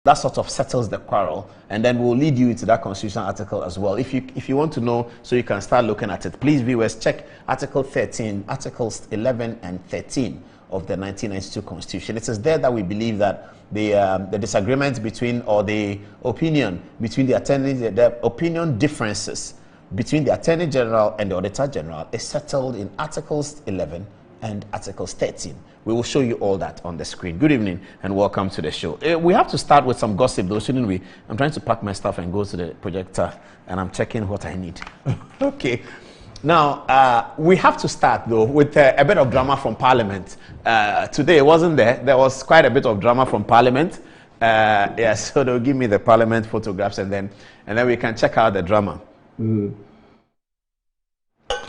that sort of settles the quarrel, and then we'll lead you into that constitutional article as well. If you want to know, so you can start looking at it, please viewers check Article 13, Articles 11 and 13 of the 1992 Constitution. It is there that we believe that the disagreement between, or the opinion between the opinion differences between the Attorney General and the Auditor General is settled in Articles 11 and Articles 13. We will show you all that on the screen. Good evening and welcome to the show. We have to start with some gossip though, shouldn't we? I'm trying to pack my stuff and go to the projector, and I'm checking what I need. Okay. Now, we have to start though with a bit of drama from Parliament. Today, wasn't there? There was quite a bit of drama from Parliament. Yeah, so they'll give me the Parliament photographs, and then we can check out the drama.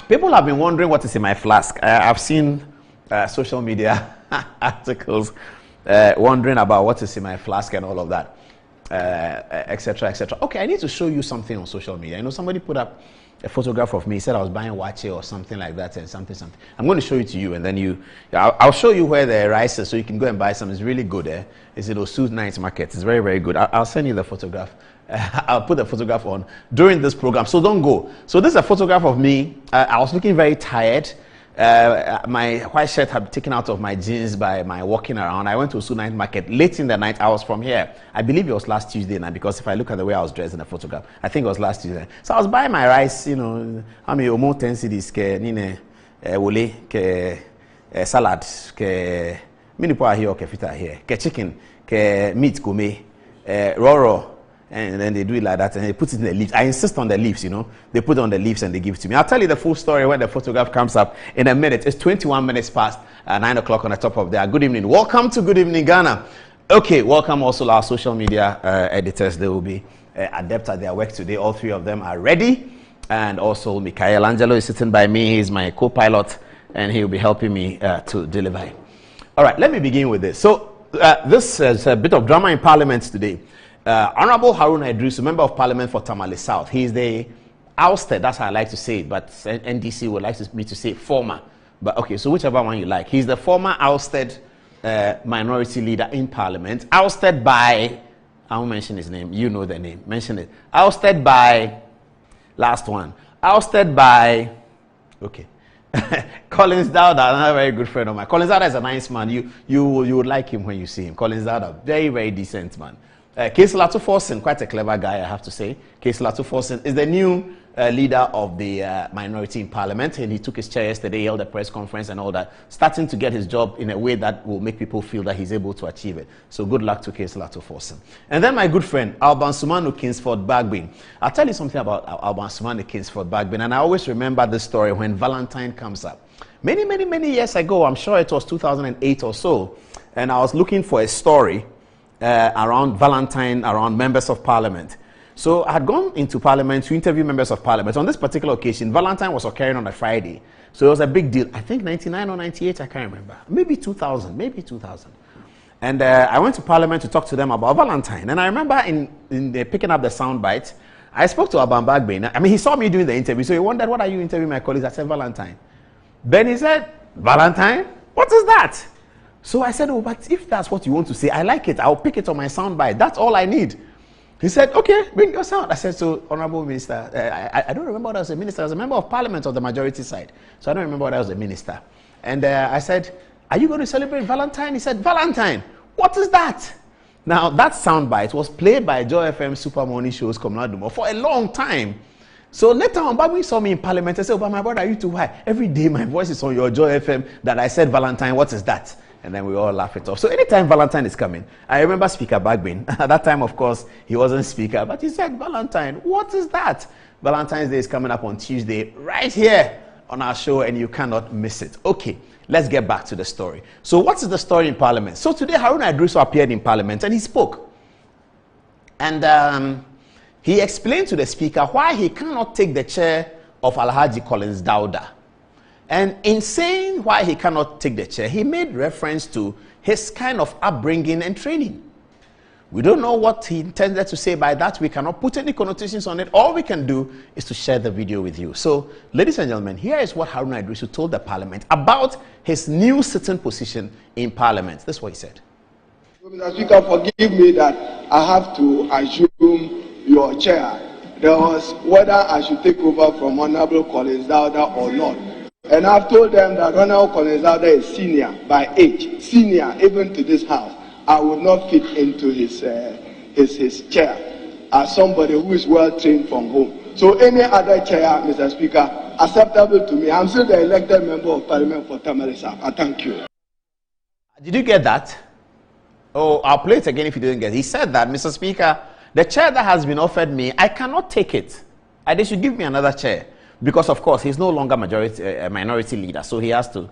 People have been wondering what is in my flask. I've seen social media articles wondering about what is in my flask and all of that, etc., etc. Okay, I need to show you something on social media. I know somebody put up a photograph of me, said I was buying wache or something like that, and something. I'm going to show it to you, and then I'll show you where the rice is, so you can go and buy some. It's really good. It's in Osu Night Market. It's very, very good. I'll send you the photograph. I'll put the photograph on during this program, so don't go. So this is a photograph of me. I was looking very tired. My white shirt had been taken out of my jeans by my walking around. I went to Osu Night Market late in the night. I was from here. I believe it was last Tuesday night, because if I look at the way I was dressed in the photograph, I think it was last Tuesday. So I was buying my rice, you know, I mean, omo 10 cedis, ke nine wole, ke salad, ke minipo here, ke fita here, ke chicken, ke meat gourmet, raw. And then they do it like that, and they put it in the leaves. I insist on the leaves, you know. They put it on the leaves and they give it to me. I'll tell you the full story when the photograph comes up in a minute. It's 21 minutes past 9 o'clock on the top of there. Good evening. Welcome to Good Evening Ghana. Okay, welcome also our social media editors. They will be adept at their work today. All three of them are ready. And also Michael Angelo is sitting by me. He's my co-pilot, and he will be helping me to deliver. All right, let me begin with this. So this is a bit of drama in Parliament today. Honorable Haruna Idrisu, Member of Parliament for Tamale South. He's the ousted, that's how I like to say it, but NDC would like me to say former. But okay, so whichever one you like. He's the former ousted minority leader in Parliament. Ousted by, I won't mention his name, you know the name, mention it. Ousted by, last one. Ousted by, okay. Collins Dowda, another very good friend of mine. Collins Dowda is a nice man. You would like him when you see him. Collins Dowda, very, very decent man. Case Latu Forson, quite a clever guy, I have to say. Case Latu Forson is the new leader of the minority in Parliament, and he took his chair yesterday, held a press conference and all that, starting to get his job in a way that will make people feel that he's able to achieve it. So good luck to Case Latu Forson. And then my good friend, Alban Sumano Kingsford Bagbin. I'll tell you something about Alban Sumano Kingsford Bagbin, and I always remember this story when Valentine comes up. Many, many, many years ago, I'm sure it was 2008 or so, and I was looking for a story around Valentine, around members of Parliament. So I had gone into Parliament to interview members of Parliament. On this particular occasion, Valentine was occurring on a Friday. So it was a big deal. I think 99 or 98, I can't remember. Maybe 2000, maybe 2000. And I went to Parliament to talk to them about Valentine. And I remember in picking up the sound bites, I spoke to Alban Bagbin. I mean, he saw me doing the interview, so he wondered, what are you interviewing my colleagues? I said, Valentine. Then he said, Valentine? What is that? So I said, oh, but if that's what you want to say, I like it. I'll pick it on my soundbite. That's all I need. He said, okay, bring your sound. I said, so, Honorable Minister, I don't remember what I was a minister. I was a member of Parliament of the majority side. So I don't remember what I was a minister. And I said, are you going to celebrate Valentine? He said, Valentine, what is that? Now, that soundbite was played by Joy FM Super Morning Show's Komla Dumo for a long time. So later on, Babu saw me in Parliament and said, oh, but my brother, are you too high? Every day my voice is on your Joy FM that I said, Valentine, what is that? And then we all laugh it off. So anytime Valentine is coming, I remember Speaker Bagbin. At that time, of course, he wasn't Speaker, but he said, Valentine, what is that? Valentine's Day is coming up on Tuesday, right here on our show, and you cannot miss it. Okay, let's get back to the story. So what is the story in Parliament? So today, Haruna Idrisu appeared in Parliament, and he spoke. And he explained to the Speaker why he cannot take the chair of Alhaji Collins Dowda. And in saying why he cannot take the chair, he made reference to his kind of upbringing and training. We don't know what he intended to say by that. We cannot put any connotations on it. All we can do is to share the video with you. So, ladies and gentlemen, here is what Haruna Idrisu told the Parliament about his new sitting position in Parliament. This is what he said. Mr. Speaker, forgive me that I have to assume your chair, there was whether I should take over from Honorable Collins Dauda or not. And I've told them that Honorable Collins Dauda is senior by age, senior even to this house. I would not fit into his chair as somebody who is well trained from home. So any other chair, Mr. Speaker, acceptable to me. I'm still the elected member of Parliament for Tamale South. I thank you. Did you get that? Oh, I'll play it again if you didn't get it. He said that, Mr. Speaker, the chair that has been offered me, I cannot take it. They should give me another chair. Because, of course, he's no longer minority leader, so he has to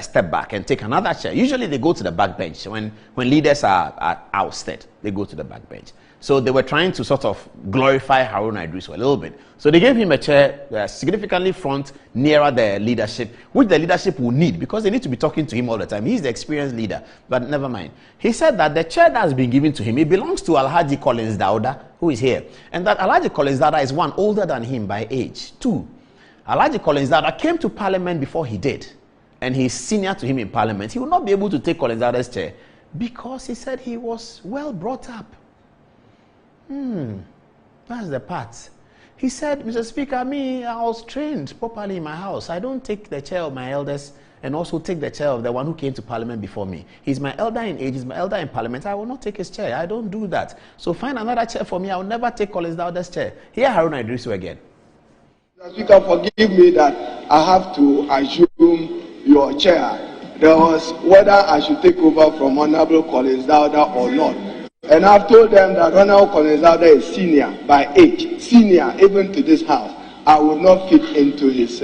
step back and take another chair. Usually they go to the back bench. When leaders are ousted, they go to the back bench. So they were trying to sort of glorify Haruna Idrisu a little bit. So they gave him a chair significantly front, nearer the leadership, which the leadership will need because they need to be talking to him all the time. He's the experienced leader, but never mind. He said that the chair that has been given to him, it belongs to Alhaji Collins Dauda, who is here. And that Alhaji Collins Dauda is one, older than him by age. Two, Alhaji Collins Dauda came to Parliament before he did. And he's senior to him in Parliament. He will not be able to take Collins Dauda's chair because he said he was well brought up. That's the part. He said, Mr. Speaker, I was trained properly in my house. I don't take the chair of my elders and also take the chair of the one who came to Parliament before me. He's my elder in age, he's my elder in Parliament. I will not take his chair. I don't do that. So find another chair for me. I will never take Collins Dauda's chair. Here, Haruna Idrisu again. Mr. Speaker, forgive me that I have to assume your chair. There was whether I should take over from Honorable Collins Dauda or not. And I've told them that Honorable Collins Dauda is senior by age, senior even to this house. I would not fit into his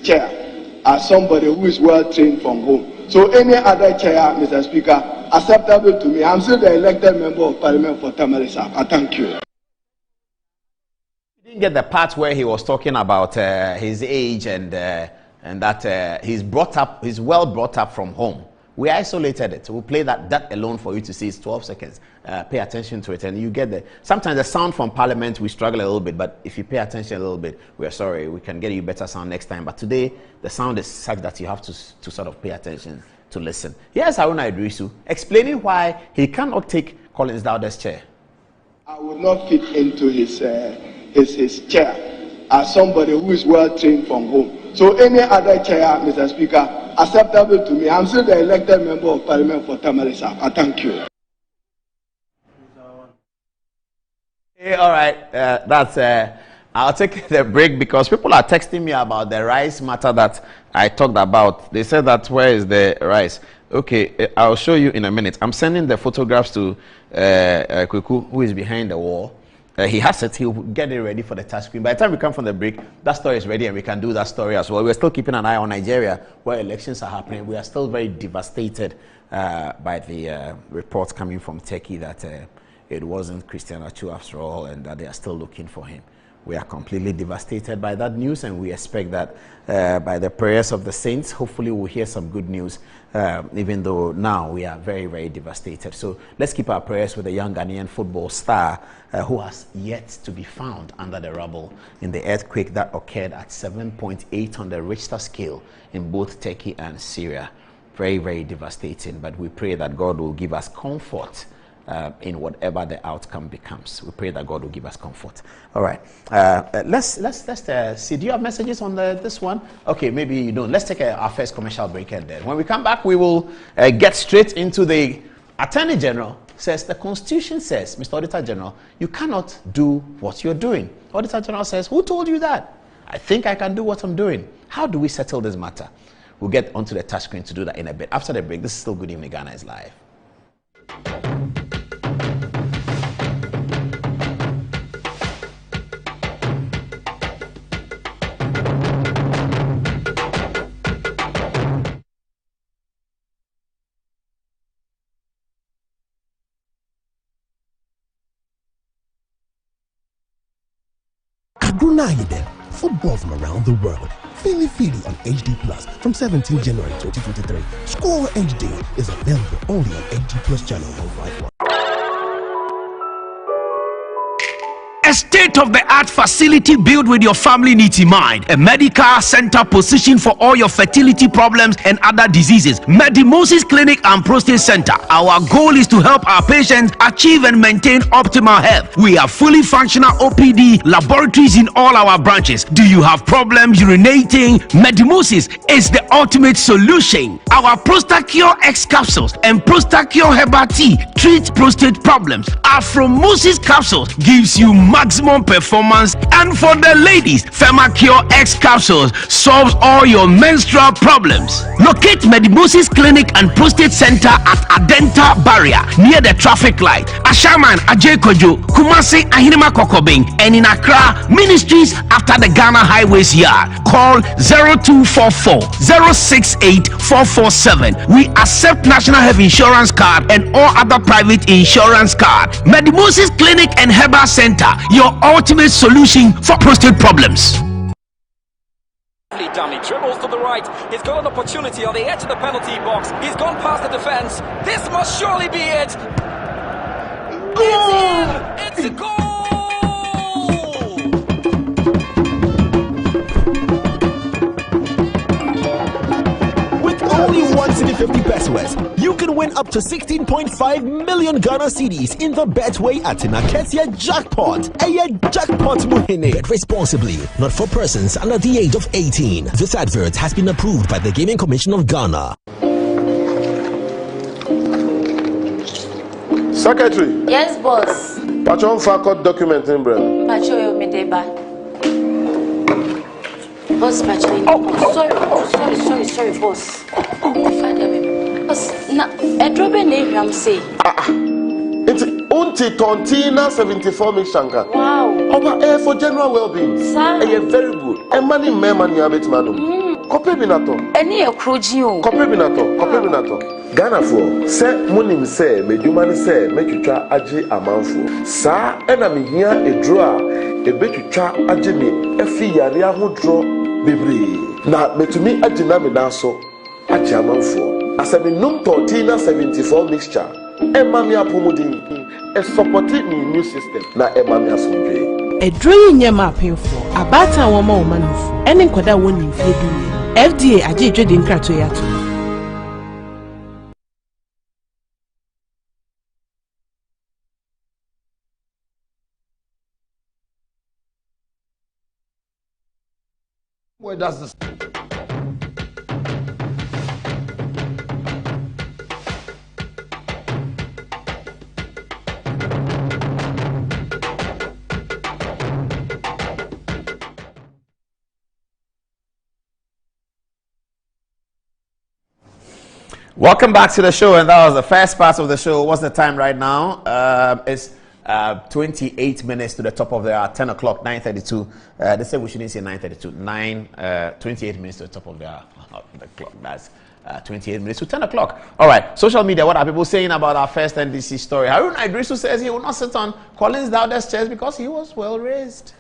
chair as somebody who is well trained from home. So any other chair, Mr. Speaker, acceptable to me. I'm still the elected member of Parliament for Tamale South. I thank you. You didn't get the part where he was talking about his age and that he's well brought up from home. We isolated it. We'll play that alone for you to see. It's 12 seconds. Pay attention to it and you get there. Sometimes the sound from Parliament, we struggle a little bit, but if you pay attention a little bit, we're sorry. We can get you better sound next time. But today, the sound is such that you have to sort of pay attention to listen. Here's Haruna Idrisu explaining why he cannot take Collins Dauda's chair. I would not fit into his chair as somebody who is well trained from home. So any other chair, Mr. Speaker, acceptable to me. I'm still the elected member of Parliament for Tamale South. I thank you. Hey, all right. I'll take the break because people are texting me about the rice matter that I talked about. They said that where is the rice? Okay, I'll show you in a minute. I'm sending the photographs to Kweku, who is behind the wall. He has it. He'll get it ready for the touch screen. By the time we come from the break, that story is ready and we can do that story as well. We're still keeping an eye on Nigeria where elections are happening. We are still very devastated by the reports coming from Turkey that it wasn't Christian Achu after all and that they are still looking for him. We are completely devastated by that news and we expect that by the prayers of the saints, hopefully we'll hear some good news, even though now we are very, very devastated. So let's keep our prayers with the young Ghanaian football star who has yet to be found under the rubble in the earthquake that occurred at 7.8 on the Richter scale in both Turkey and Syria. Very, very devastating, but we pray that God will give us comfort in whatever the outcome becomes. We pray that God will give us comfort. All right. Let's see. Do you have messages on this one? Okay, maybe you don't. Let's take our first commercial break and then when we come back, we will get straight into the Attorney General says, the Constitution says, Mr. Auditor General, you cannot do what you're doing. Auditor General says, who told you that? I think I can do what I'm doing. How do we settle this matter? We'll get onto the touch screen to do that in a bit. After the break, this is still Good Evening Ghana is live. Brunei, football from around the world. Fili Fili on HD Plus from 17 January 2023. Score HD is available only on HD Plus channel on Right One. state-of-the-art facility built with your family needs in mind. A medical center positioned for all your fertility problems and other diseases. Medimosis Clinic and Prostate Center. Our goal is to help our patients achieve and maintain optimal health. We have fully functional OPD laboratories in all our branches. Do you have problems urinating? Medimosis is the ultimate solution. Our Prostacure X capsules and Prostacure Herbal Tea treat prostate problems. Afromosis capsules gives you maximum performance, and for the ladies, Femacure X capsules solves all your menstrual problems. Locate Medimosis Clinic and Prostate Center at Adenta Barrier near the traffic light, Ashaman Ajekojo, Kumasi Ahirima Kokobing, and in Accra Ministries after the Ghana Highways Yard. Call 0244 068 447. We accept National Health Insurance card and all other private insurance card. Medimosis Clinic and Herbal Center, your ultimate solution for prostate problems. Dummy dribbles to the right. He's got an opportunity on the edge of the penalty box. He's gone past the defense. This must surely be it. Goal! It's a goal! Only 1 city 50 pesos. You can win up to 16.5 million Ghana cedis in the Betway Atina Ketia jackpot. A jackpot muhine. Responsibly, not for persons under the age of 18. This advert has been approved by the Gaming Commission of Ghana. Secretary. Yes, boss. Patron Fakot document in Bren. Patron Medeba. Boss, Patron. Oh, sorry, boss. Boss, na edrobe name I'm say. It's Unti Tontina 74 Mishanka. Wow. Over for general well-being. Sir. Very good. And money abet madam. Kope binato. Any a crujio. Kope binato. Ghana for say munim say medumani say mechucha aji amanfo. Sa ena me hia edro a ebechucha aji me efi yare ahodro bebre. Na metumi agina me na so aji amanfo. Asemi num tortina 74 mixture. Emma mi apomodin. E supported me immune system na emma mi asomdwe. Edro nyema apemfo. Abata woma omanufo. Ene nkwada woni mfie duye. FDA aje dwede nkrato yato. Where does this? Welcome back to the show, and that was the first part of the show. What's the time right now? It's 28 minutes to the top of the hour, 10 o'clock, 9:32. They said we shouldn't say 9:32. 28 minutes to the top of the hour. The clock, that's 28 minutes to 10 o'clock. All right, social media, what are people saying about our first NDC story? Haruna Idrisu says he will not sit on Collins Dowd's chairs because he was well raised.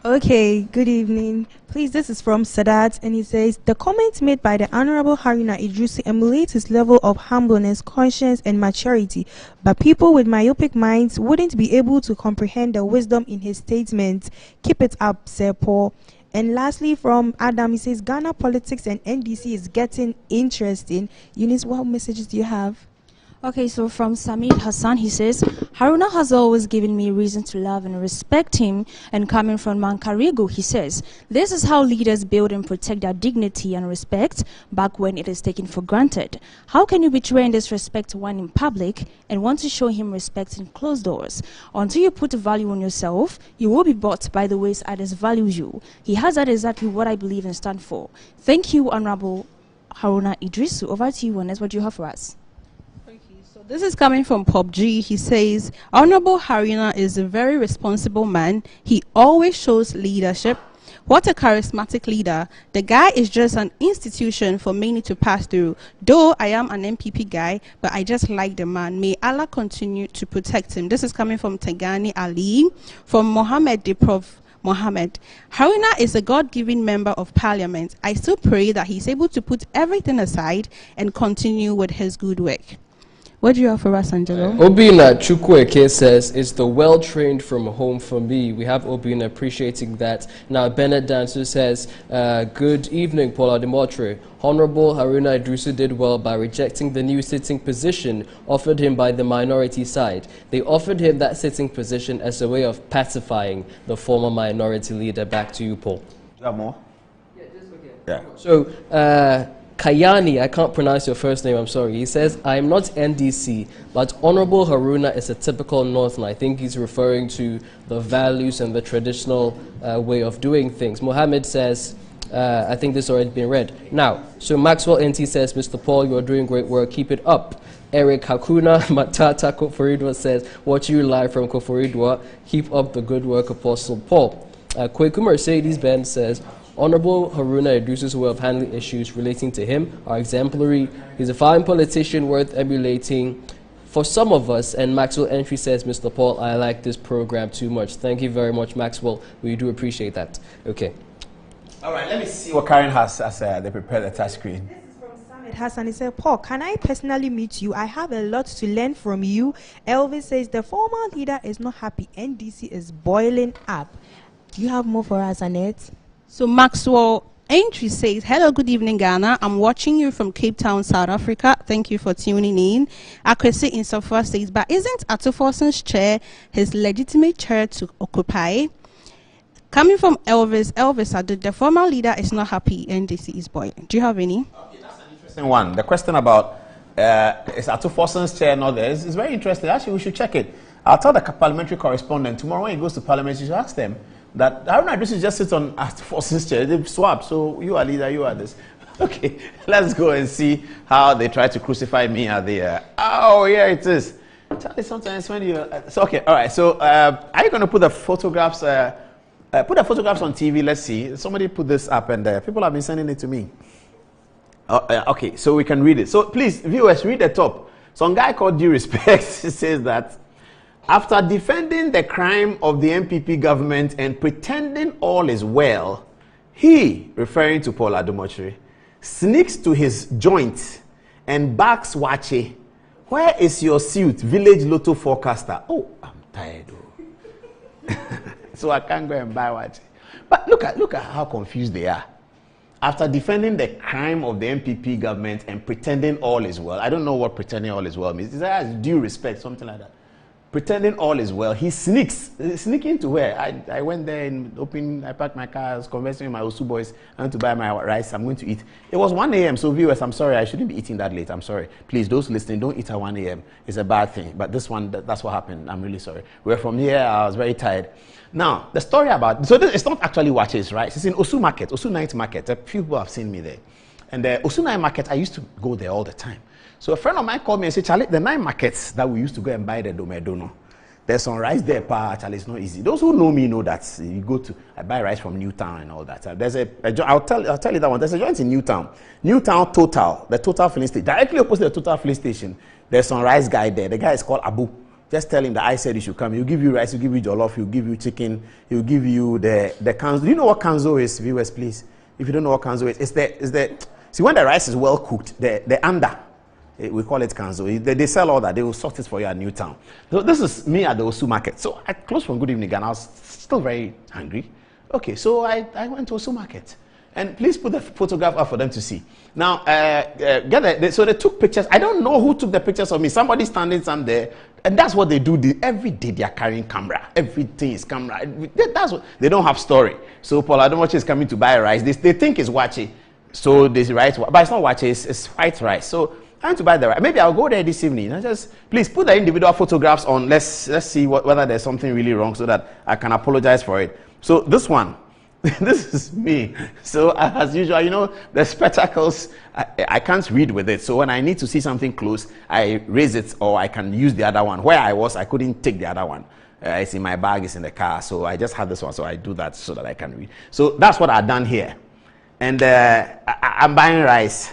Okay, good evening. Please, this is from Sadat, and he says, the comment made by the Honorable Haruna Idrisu emulates his level of humbleness, conscience, and maturity, but people with myopic minds wouldn't be able to comprehend the wisdom in his statements. Keep it up, Sir Paul. And lastly, from Adam, he says, Ghana politics and NDC is getting interesting. Eunice, what messages do you have? Okay, so from Samir Hassan, he says, Haruna has always given me reason to love and respect him. And coming from Mankarigu, he says, this is how leaders build and protect their dignity and respect back when it is taken for granted. How can you betray and disrespect one in public and want to show him respect in closed doors? Until you put a value on yourself, you will be bought by the ways others value you. He has that exactly what I believe and stand for. Thank you, Honorable Haruna Idrisu. Over to you, Wannes. What do you have for us? This is coming from Pop G. He says, Honorable Haruna is a very responsible man. He always shows leadership. What a charismatic leader. The guy is just an institution for many to pass through. Though I am an MPP guy, but I just like the man. May Allah continue to protect him. This is coming from Tegani Ali, from Mohammed Deprov. Mohammed. Haruna is a God-given member of parliament. I still pray that he's able to put everything aside and continue with his good work. What do you have for us, Angelo? Obina Chukwueke says, it's the well-trained from home for me. We have Obina appreciating that. Now, Bennett Dancer says, good evening, Paul Ademotre. Honorable Haruna Idrisu did well by rejecting the new sitting position offered him by the minority side. They offered him that sitting position as a way of pacifying the former minority leader. Back to you, Paul. Do you have more? Yeah, just okay. Yeah. So, Kayani, I can't pronounce your first name, I'm sorry. He says, I'm not NDC, but Honorable Haruna is a typical Northerner. I think he's referring to the values and the traditional way of doing things. Mohammed says, I think this already been read. Now, so Maxwell NT says, Mr. Paul, you're doing great work. Keep it up. Eric Hakuna Matata Koforidwa says, watch you live from Koforidwa. Keep up the good work, Apostle Paul. Kweku Mercedes-Benz says, Honorable Haruna Idrisu's way of handling issues relating to him are exemplary. He's a fine politician worth emulating for some of us. And Maxwell Entry says, Mr. Paul, I like this program too much. Thank you very much, Maxwell. We do appreciate that. Okay. All right, let me see what Karen has as they prepare the touch screen. This is from Samit Hassan. He said, Paul, can I personally meet you? I have a lot to learn from you. Elvis says, the former leader is not happy. NDC is boiling up. Do you have more for us, Annette? So Maxwell Entry says, hello, good evening, Ghana. I'm watching you from Cape Town, South Africa. Thank you for tuning in. Akwesi in Sofra says, but isn't Atuforson's chair his legitimate chair to occupy? Coming from Elvis, the former leader is not happy. NDC is boiling. Do you have any? Okay, that's an interesting one. The question about is Atuforson's chair not there is very interesting. Actually, we should check it. I'll tell the parliamentary correspondent tomorrow when he goes to parliament, you should ask them that Haruna Idrisu just sits on Atuforson's chair. They swap. So you are leader, you are this. Okay, let's go and see how they try to crucify me at the. Oh, yeah, it is. Charlie, sometimes when you. So okay, all right. So are you going to put the photographs? Put the photographs on TV. Let's see. Somebody put this up, and people have been sending it to me. Okay, so we can read it. So please, viewers, read the top. Some guy called Due Respect says that after defending the crime of the MPP government and pretending all is well, he, referring to Paul Ademotre, sneaks to his joint and barks Wache, where is your suit, village lotto forecaster? Oh, I'm tired. So I can't go and buy Wache. But look at how confused they are. After defending the crime of the MPP government and pretending all is well, I don't know what pretending all is well means. It has due respect, something like that. Pretending all is well, he sneaks. Sneaking to where? I went there and I parked my car, I was conversing with my Osu boys. I went to buy my rice, I'm going to eat. It was 1 a.m., so viewers, I'm sorry, I shouldn't be eating that late, I'm sorry. Please, those listening, don't eat at 1 a.m. It's a bad thing. But this one, that's what happened. I'm really sorry. We're from here, I was very tired. Now, the story about, so this, it's not actually Wache's rice. It's in Osu Market, Osu Night Market. A few people have seen me there. And the Osu Night Market, I used to go there all the time. So a friend of mine called me and said, Charlie, the 9 markets that we used to go and buy the Domedono, there's some rice there, Charlie, it's not easy. Those who know me know that you go to, I buy rice from Newtown and all that. There's I'll tell you that one. There's a joint in Newtown. Newtown Total, the Total filling station, directly opposite the Total filling station. There's some rice guy there. The guy is called Abu. Just tell him that I said you should come. He'll give you rice, he'll give you jollof, he'll give you chicken, he'll give you the kanzo. Do you know what kanzo is, viewers, please? If you don't know what kanzo is, it's the see, when the rice is well cooked, the under, we call it kanzo. They sell all that. They will sort it for you at Newtown. So this is me at the Osu Market. So I closed from Good Evening Ghana. I was still very hungry. Okay, so I went to Osu Market. And please put the photograph up for them to see. Now, so they took pictures. I don't know who took the pictures of me. Somebody standing there. And that's what they do. Every day they are carrying camera. Everything is camera. That's what, they don't have story. So Paul Ademotre is coming to buy rice. They think it's Wache. So they rice, but it's not Wache, it's white rice. So I want to buy the rice. Maybe I'll go there this evening. Please put the individual photographs on. Let's see whether there's something really wrong so that I can apologize for it. So this one, this is me. So as usual, you know, the spectacles, I can't read with it. So when I need to see something close, I raise it or I can use the other one. Where I was, I couldn't take the other one. It's in my bag, it's in the car. So I just have this one. So I do that so that I can read. So that's what I've done here. And I'm buying rice.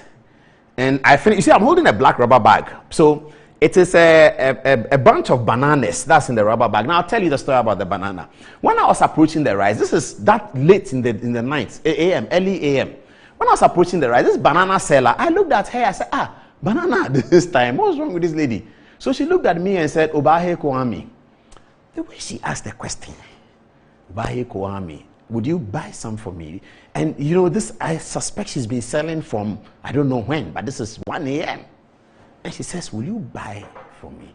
And I finished. You see, I'm holding a black rubber bag. So it is a bunch of bananas that's in the rubber bag. Now I'll tell you the story about the banana. When I was approaching the rice, this is that late in the night, a.m., early a.m. When I was approaching the rice, this banana seller, I looked at her, I said, banana this time. What's wrong with this lady? So she looked at me and said, Obahe Kwame. The way she asked the question, Obahe Kwame, would you buy some for me? And you know, this, I suspect she's been selling from, I don't know when, but this is 1 a.m. And she says, will you buy for me?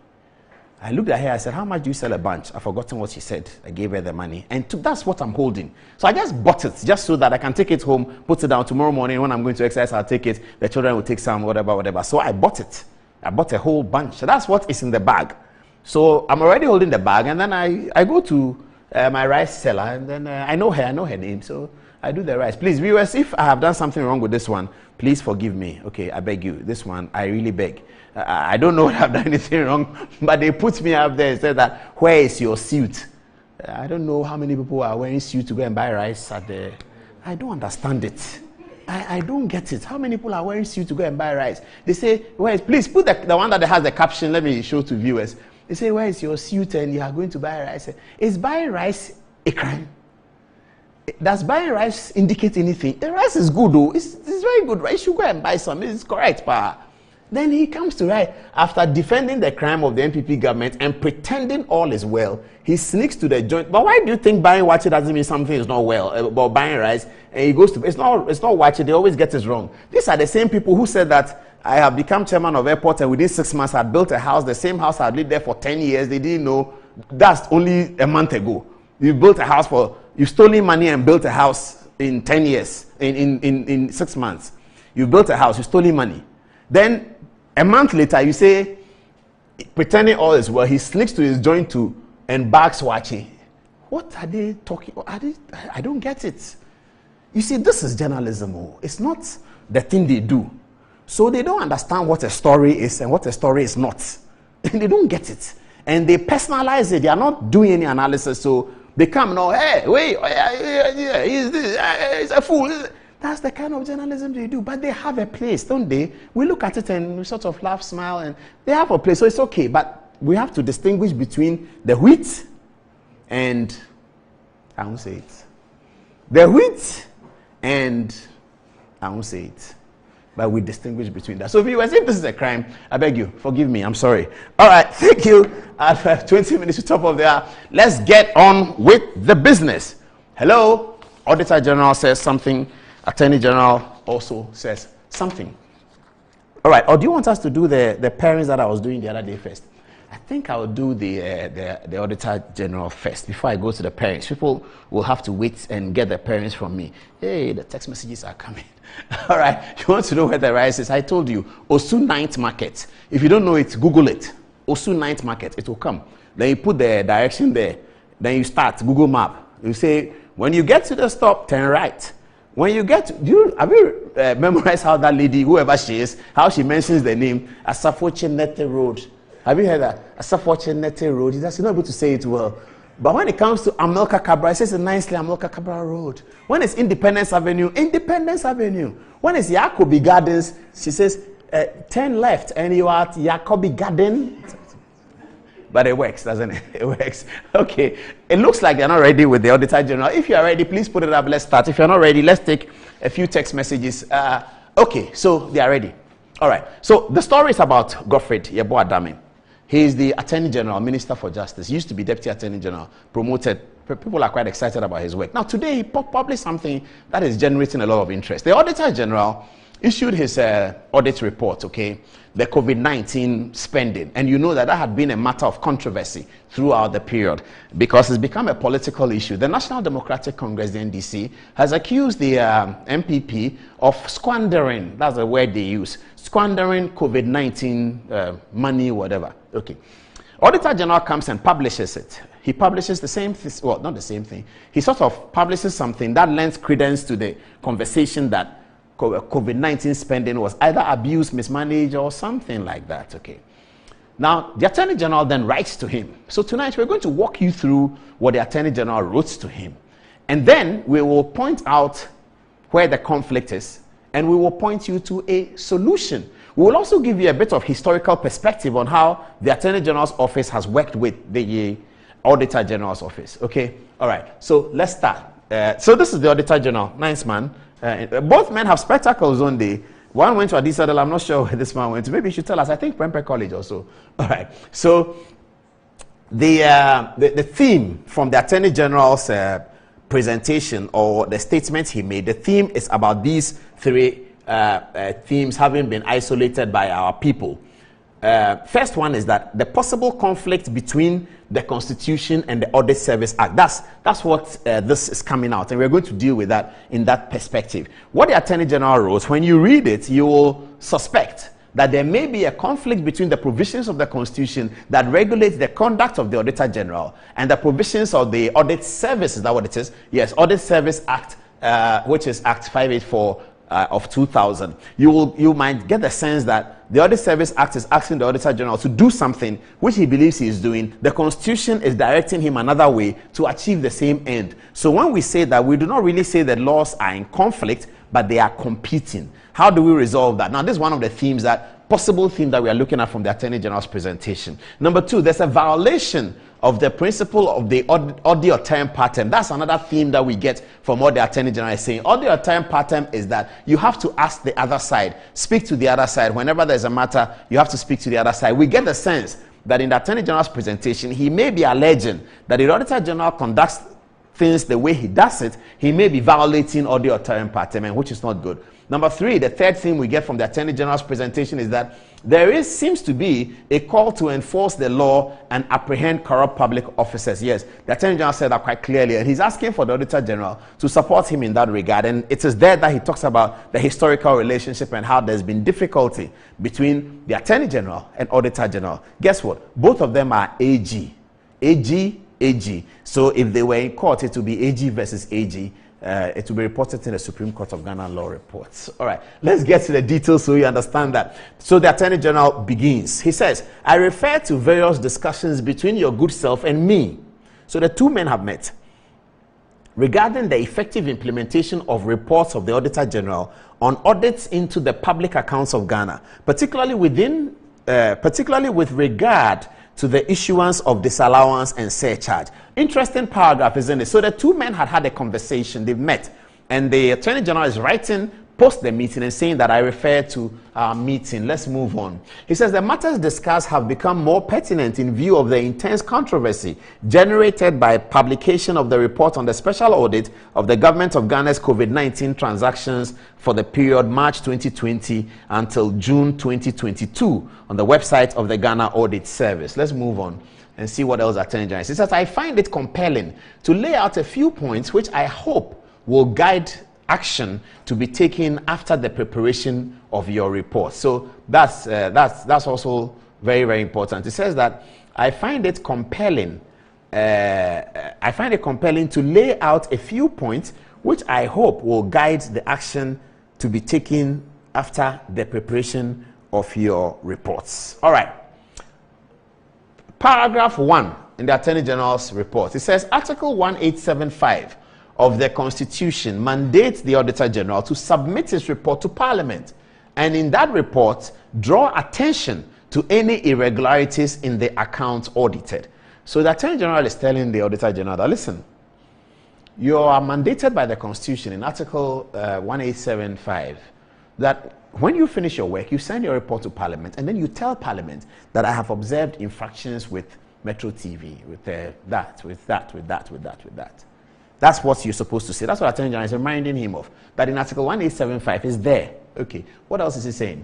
I looked at her, I said, how much do you sell a bunch? I've forgotten what she said. I gave her the money. And that's what I'm holding. So I just bought it, just so that I can take it home, put it down tomorrow morning. When I'm going to exercise, I'll take it. The children will take some, whatever. So I bought it. I bought a whole bunch. So that's what is in the bag. So I'm already holding the bag. And then I go to my rice seller. And then I know her name. So I do the rice. Please, viewers, if I have done something wrong with this one, please forgive me. Okay, I beg you. This one, I really beg. I don't know if I've done anything wrong, but they put me up there and said that, where is your suit? I don't know how many people are wearing suit to go and buy rice at the... I don't understand it. I don't get it. How many people are wearing suit to go and buy rice? They say, where is... Please put the one that has the caption. Let me show to viewers. They say, where is your suit and you are going to buy rice? Is buying rice a crime? Does buying rice indicate anything? The rice is good though. It's very good. Right? You should go and buy some. It's correct, pa. Then he comes to right after defending the crime of the NPP government and pretending all is well. He sneaks to the joint. But why do you think buying wache doesn't mean something is not well about buying rice? And he goes to it's not wache. They always get it wrong. These are the same people who said that I have become chairman of airport and within 6 months I built a house. The same house I lived there for 10 years. They didn't know. That's only a month ago. You built a house you stole money and built a house in 10 years in 6 months. You built a house. You stole money. Then a month later, you say, pretending all is well, he sneaks to his joint too and barks wache. What are they talking about? I don't get it. You see, this is journalism. It's not the thing they do. So they don't understand what a story is and what a story is not. They don't get it. And they personalize it. They are not doing any analysis. So they come now, hey, wait, he's a fool. That's the kind of journalism they do. But they have a place, don't they? We look at it and we sort of laugh, smile, and they have a place. So it's okay. But we have to distinguish between the wheat and, I won't say it. The wheat and, I won't say it. But we distinguish between that. So viewers, if this is a crime, I beg you, forgive me, I'm sorry. All right, thank you. At 20 minutes to top of the hour, let's get on with the business. Hello, Auditor General says something. Attorney General also says something. All right, or do you want us to do the parents that I was doing the other day first? I think I'll do the Auditor General first before I go to the parents. People will have to wait and get the parents from me. Hey, the text messages are coming. All right, you want to know where the rice is? I told you, Osu 9th Market. If you don't know it, Google it. Osu 9th Market, it will come. Then you put the direction there. Then you start Google Map. You say, when you get to the stop, turn right. When you get have you memorized how that lady, whoever she is, how she mentions the name, Asafo Chinete Road? Have you heard that? Asafo Chinete Road. He's not able to say it well. But when it comes to Amilcar Cabral, it says nicely Amilcar Cabral Road. When it's Independence Avenue, Independence Avenue. When it's Yacobi Gardens, she says, turn left and you are at Yacobi Garden. But it works, doesn't it? It works. Okay. It looks like they're not ready with the Auditor General. If you are ready, please put it up. Let's start. If you're not ready, let's take a few text messages. Okay, so they are ready. All right. So the story is about Godfred Yeboah Dame. He is the Attorney General, Minister for Justice. He used to be Deputy Attorney General, promoted. People are quite excited about his work. Now, today, he published something that is generating a lot of interest. The Auditor General issued his audit report, okay, the COVID-19 spending. And you know that had been a matter of controversy throughout the period because it's become a political issue. The National Democratic Congress, the NDC, has accused the MPP of squandering, that's the word they use, squandering COVID-19 money, whatever. Okay. Auditor General comes and publishes it. He publishes the same thing, well, not the same thing. He sort of publishes something that lends credence to the conversation that COVID-19 spending was either abused, mismanaged, or something like that. Okay. Now, the Attorney General then writes to him. So tonight, we're going to walk you through what the Attorney General wrote to him. And then we will point out where the conflict is, and we will point you to a solution. We will also give you a bit of historical perspective on how the Attorney General's office has worked with the Auditor General's office. Okay? All right. So let's start. So this is the Auditor General, nice man. Both men have spectacles on. One went to Adisa Adela. I'm not sure where this man went to. Maybe you should tell us. I think Prempeh College also. All right. So the theme from the Attorney General's presentation or the statement he made, the theme is about these three themes having been isolated by our people. First one is that the possible conflict between the Constitution and the Audit Service Act. That's what this is coming out, and we're going to deal with that in that perspective. What the Attorney General wrote, when you read it, you will suspect that there may be a conflict between the provisions of the Constitution that regulates the conduct of the Auditor General and the provisions of the Audit Service. Is that what it is? Yes, Audit Service Act, which is Act 584 of 2000. You might get the sense that the Audit Service Act is asking the Auditor General to do something which he believes he is doing. The Constitution is directing him another way to achieve the same end. So when we say that, we do not really say that laws are in conflict, but they are competing. How do we resolve that? Now, this is one of the themes possible theme that we are looking at from the Attorney General's presentation. Number two, there's a violation of the principle of the audio term pattern. That's another theme that we get from what the Attorney General is saying. Audio term pattern is that you have to ask the other side, speak to the other side. Whenever there's a matter, you have to speak to the other side. We get the sense that in the Attorney General's presentation, he may be alleging that the Auditor General conducts things the way he does it. He may be violating audio term pattern, which is not good. Number three, the third thing we get from the Attorney General's presentation is that there seems to be a call to enforce the law and apprehend corrupt public officers. Yes, the Attorney General said that quite clearly, and he's asking for the Auditor General to support him in that regard. And it is there that he talks about the historical relationship and how there's been difficulty between the Attorney General and Auditor General. Guess what? Both of them are AG. AG. So if they were in court, it would be AG versus AG. It will be reported in the Supreme Court of Ghana law reports. All right, let's get to the details so you understand that. So the Attorney General begins. He says, I refer to various discussions between your good self and me. So the two men have met regarding the effective implementation of reports of the Auditor General on audits into the public accounts of Ghana, particularly with regard to the issuance of disallowance and surcharge. Interesting paragraph, isn't it? So the two men had a conversation, they've met, and the Attorney General is writing post the meeting and saying that I refer to our meeting. Let's move on. He says the matters discussed have become more pertinent in view of the intense controversy generated by publication of the report on the special audit of the Government of Ghana's COVID-19 transactions for the period March 2020 until June 2022 on the website of the Ghana Audit Service. Let's move on and see what else Attorney General says. He says, I find it compelling to lay out a few points which I hope will guide action to be taken after the preparation of your report. So that's also very, very important. It says that I find it compelling to lay out a few points which I hope will guide the action to be taken after the preparation of your reports. All right. Paragraph 1 in the Attorney General's report. It says Article 1875 of the Constitution mandates the Auditor General to submit his report to Parliament, and in that report draw attention to any irregularities in the accounts audited. So the Attorney General is telling the Auditor General that, listen, you are mandated by the Constitution in Article 1875 that when you finish your work, you send your report to Parliament, and then you tell Parliament that I have observed infractions with Metro TV, with that. That's what you're supposed to say. That's what Attorney General is reminding him of. That in Article 1875 is there. Okay. What else is he saying?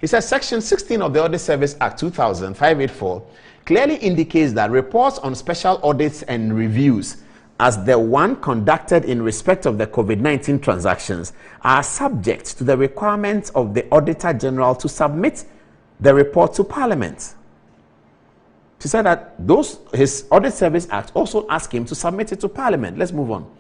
He says Section 16 of the Audit Service Act 2000, 584, clearly indicates that reports on special audits and reviews as the one conducted in respect of the COVID-19 transactions are subject to the requirements of the Auditor General to submit the report to Parliament. She said that his Audit Service Act also asked him to submit it to Parliament. Let's move on.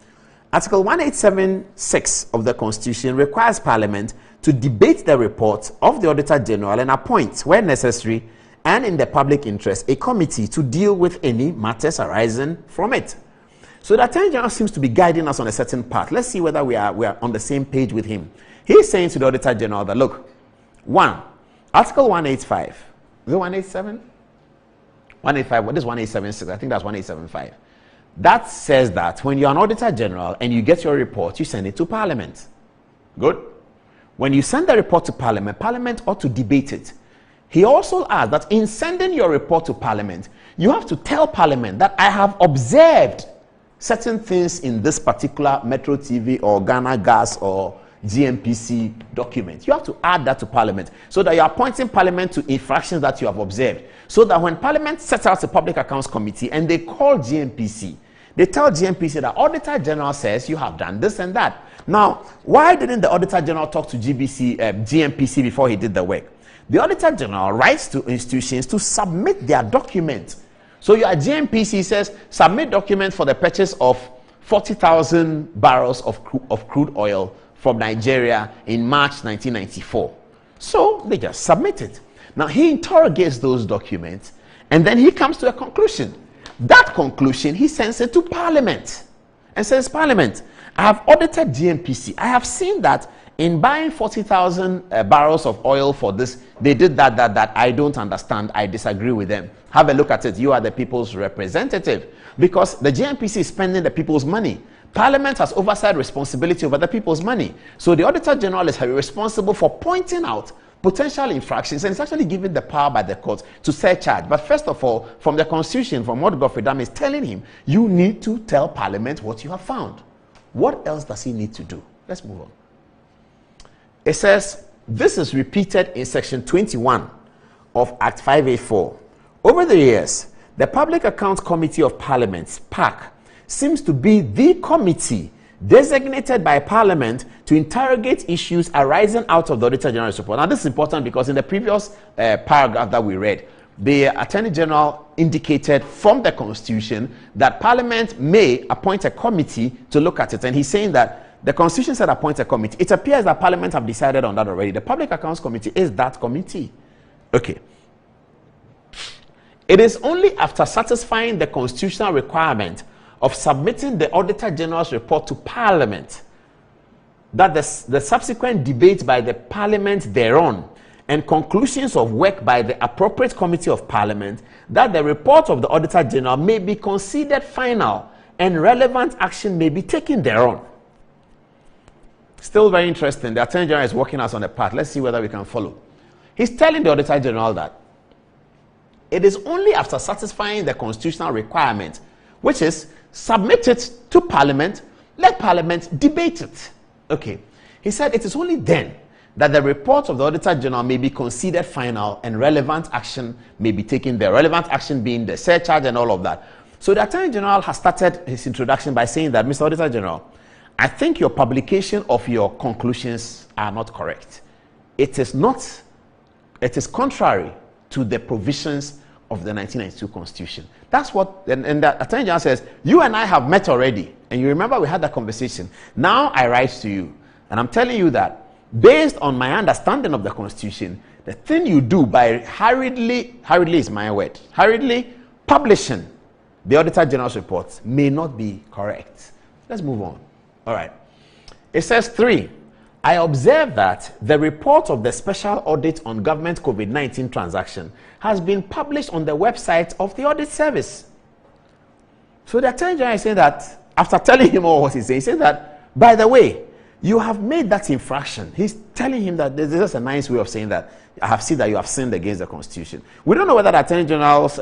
Article 1876 of the Constitution requires Parliament to debate the report of the Auditor General and appoint, where necessary and in the public interest, a committee to deal with any matters arising from it. So the Attorney General seems to be guiding us on a certain path. Let's see whether we are on the same page with him. He's saying to the Auditor General that, look, 1, Article 185, is it 187? 185, what is 1876? I think that's 1875. That says that when you're an Auditor General and you get your report, you send it to Parliament. Good. When you send the report to Parliament, Parliament ought to debate it. He also asked that in sending your report to Parliament, you have to tell Parliament that I have observed certain things in this particular Metro TV or Ghana Gas or GMPC document. You have to add that to Parliament so that you are pointing Parliament to infractions that you have observed. So that when Parliament sets out a Public Accounts Committee and they call GMPC, they tell GMPC that Auditor General says you have done this and that. Now, why didn't the Auditor General talk to GMPC before he did the work? The Auditor General writes to institutions to submit their document. So your GMPC says, submit document for the purchase of 40,000 barrels of crude oil from Nigeria in March 1994. So they just submit it. Now he interrogates those documents and then he comes to a conclusion. That conclusion, he sends it to Parliament and says, Parliament, I have audited GMPC. I have seen that in buying 40,000 barrels of oil for this, they did that. I don't understand. I disagree with them. Have a look at it. You are the people's representative. Because the GMPC is spending the people's money. Parliament has oversight responsibility over the people's money. So the Auditor General is responsible for pointing out potential infractions and it's actually given the power by the court to surcharge. But first of all, from the Constitution, from what Godfrey Dam is telling him, you need to tell Parliament what you have found. What else does he need to do? Let's move on. It says, this is repeated in section 21 of Act 584. Over the years, the Public Accounts Committee of Parliament, PAC, seems to be the committee designated by Parliament to interrogate issues arising out of the Auditor General's report. Now, this is important because in the previous paragraph that we read, the Attorney General indicated from the Constitution that Parliament may appoint a committee to look at it. And he's saying that the Constitution said appoint a committee. It appears that Parliament have decided on that already. The Public Accounts Committee is that committee. Okay. It is only after satisfying the constitutional requirement of submitting the Auditor General's report to Parliament that the subsequent debate by the Parliament thereon and conclusions of work by the appropriate committee of Parliament that the report of the Auditor General may be considered final and relevant action may be taken thereon. Still very interesting. The Attorney General is walking us on a path. Let's see whether we can follow. He's telling the Auditor General that it is only after satisfying the constitutional requirement, which is submit it to Parliament, let Parliament debate it. Okay. He said it is only then that the report of the Auditor General may be considered final and relevant action may be taken there. Relevant action being the surcharge and all of that. So the Attorney General has started his introduction by saying that, Mr. Auditor General, I think your publication of your conclusions are not correct. It is contrary to the provisions of the 1992 Constitution. That's what, and the Attorney General says, you and I have met already. And you remember we had that conversation. Now I write to you, and I'm telling you that based on my understanding of the Constitution, the thing you do by hurriedly is my word, hurriedly publishing the Auditor General's report may not be correct. Let's move on. All right. It says 3. I observe that the report of the special audit on government COVID-19 transaction has been published on the website of the audit service. So the Attorney General is saying that, after telling him all what he's saying, he said that, by the way, you have made that infraction. He's telling him that this is a nice way of saying that I have seen that you have sinned against the Constitution. We don't know whether the Attorney General's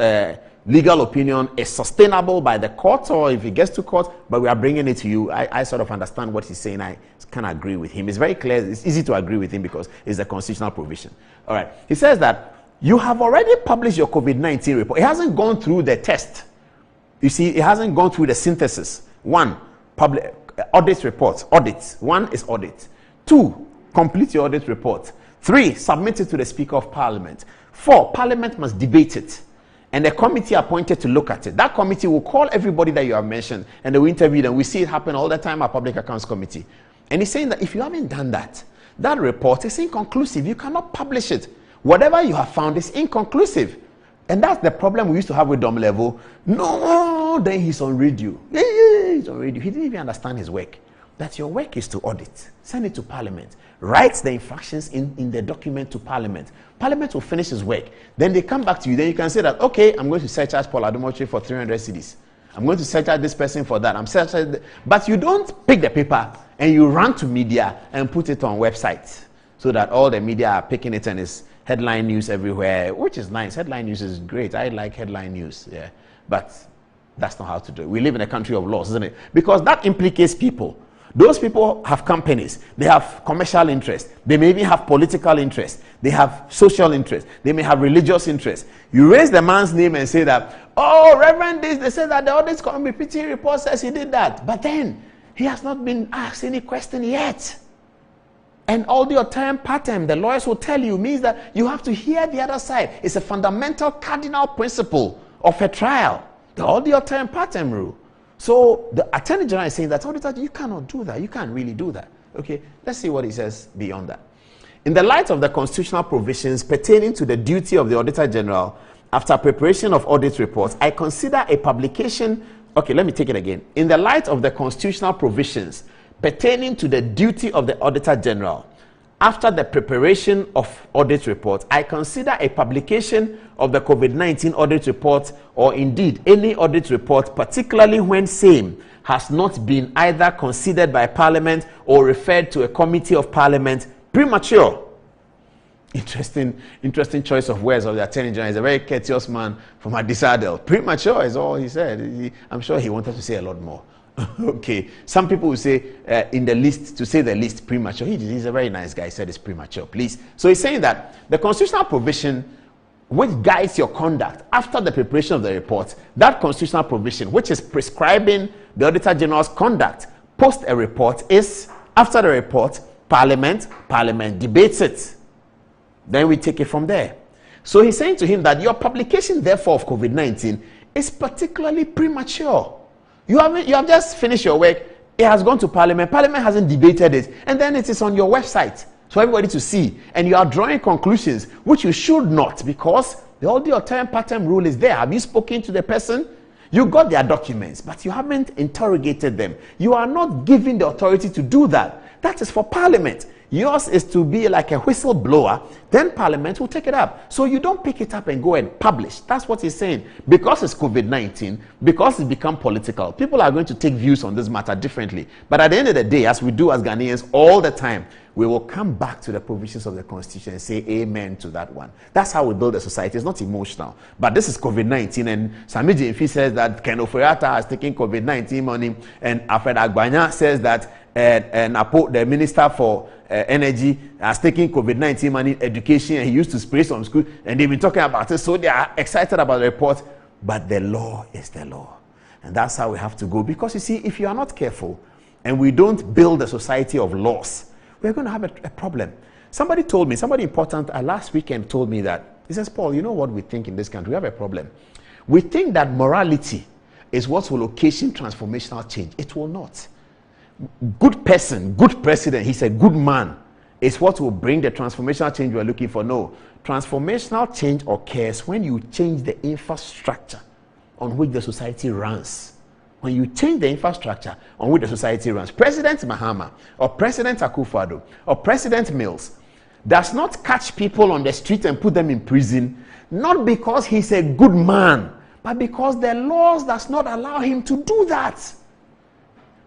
legal opinion is sustainable by the court or if it gets to court, but we are bringing it to you. I sort of understand what he's saying. I can agree with him. It's very clear. It's easy to agree with him because it's a constitutional provision. All right. He says that you have already published your COVID-19 report. It hasn't gone through the test. You see, it hasn't gone through the synthesis. 1, public audit report. Audit. 1 is audit. 2, complete your audit report. 3, submit it to the Speaker of Parliament. 4, Parliament must debate it. And a committee appointed to look at it. That committee will call everybody that you have mentioned and they will interview them. We see it happen all the time at Public Accounts Committee. And he's saying that if you haven't done that, that report is inconclusive. You cannot publish it. Whatever you have found is inconclusive. And that's the problem we used to have with Dom Level. No, then he's on radio. He's on radio. He didn't even understand his work. That your work is to audit. Send it to Parliament. Write the infractions in the document to Parliament. Parliament will finish his work. Then they come back to you. Then you can say that, okay, I'm going to surcharge Paul Adomotri for 300 cedis. I'm going to surcharge this person for that. But you don't pick the paper and you run to media and put it on website. so that all the media are picking it and it's headline news everywhere, which is nice. Headline news is great. I like headline news, yeah. But that's not how to do it. We live in a country of laws, isn't it? Because that implicates people. Those people have companies. They have commercial interest. They may even have political interest. They have social interest. They may have religious interest. You raise the man's name and say that, oh, Reverend this, they say that the audit committee report says he did that. But then, he has not been asked any question yet. And all the time pattern, the lawyers will tell you, means that you have to hear the other side. It's a fundamental cardinal principle of a trial. The all the time pattern rule. So the Attorney General is saying that, auditor, you cannot do that. You can't really do that. Okay, let's see what he says beyond that. In the light of the constitutional provisions pertaining to the duty of the Auditor General after preparation of audit reports, I consider a publication. Okay, let me take it again. In the light of the constitutional provisions pertaining to the duty of the Auditor General after the preparation of audit reports, I consider a publication of the COVID-19 audit report, or indeed any audit report, particularly when same has not been either considered by Parliament or referred to a committee of Parliament, premature. Interesting choice of words of the Attorney General. He's a very courteous man from Adisadel. Premature is all he said. I'm sure he wanted to say a lot more. Okay, some people will say in the list, to say the least, premature. He's a very nice guy. He said it's premature, please. So he's saying that the constitutional provision which guides your conduct after the preparation of the report, that constitutional provision which is prescribing the Auditor General's conduct post a report, is after the report, Parliament debates it. Then we take it from there. So he's saying to him that your publication, therefore, of COVID-19 is particularly premature. You have just finished your work. It has gone to Parliament. Parliament hasn't debated it. And then it is on your website for everybody to see. And you are drawing conclusions, which you should not, because the audio term pattern rule is there. Have you spoken to the person? You got their documents, but you haven't interrogated them. You are not given the authority to do that. That is for Parliament. Yours is to be like a whistleblower, then Parliament will take it up. So you don't pick it up and go and publish. That's what he's saying. Because it's COVID-19, because it's become political, people are going to take views on this matter differently. But at the end of the day, as we do as Ghanaians all the time, we will come back to the provisions of the Constitution and say amen to that one. That's how we build a society. It's not emotional. But this is COVID-19, and Samiji Mfi says that Ken Ofori-Atta has taken COVID-19 money, and Alfred Agbanya says that and the Minister for Energy has taken COVID-19 money, education, and he used to spray some school, and they've been talking about it, so they are excited about the report. But the law is the law. And that's how we have to go. Because you see, if you are not careful, and we don't build a society of laws, we're going to have a problem. Somebody told me, somebody important last weekend told me that, he says, Paul, you know what we think in this country? We have a problem. We think that morality is what will occasion transformational change. It will not. Good person, good president, he's a good man, is what will bring the transformational change we're looking for. No. Transformational change occurs when you change the infrastructure on which the society runs. When you change the infrastructure on which the society runs. President Mahama or President Akufo-Addo or President Mills does not catch people on the street and put them in prison, not because he's a good man, but because the laws does not allow him to do that.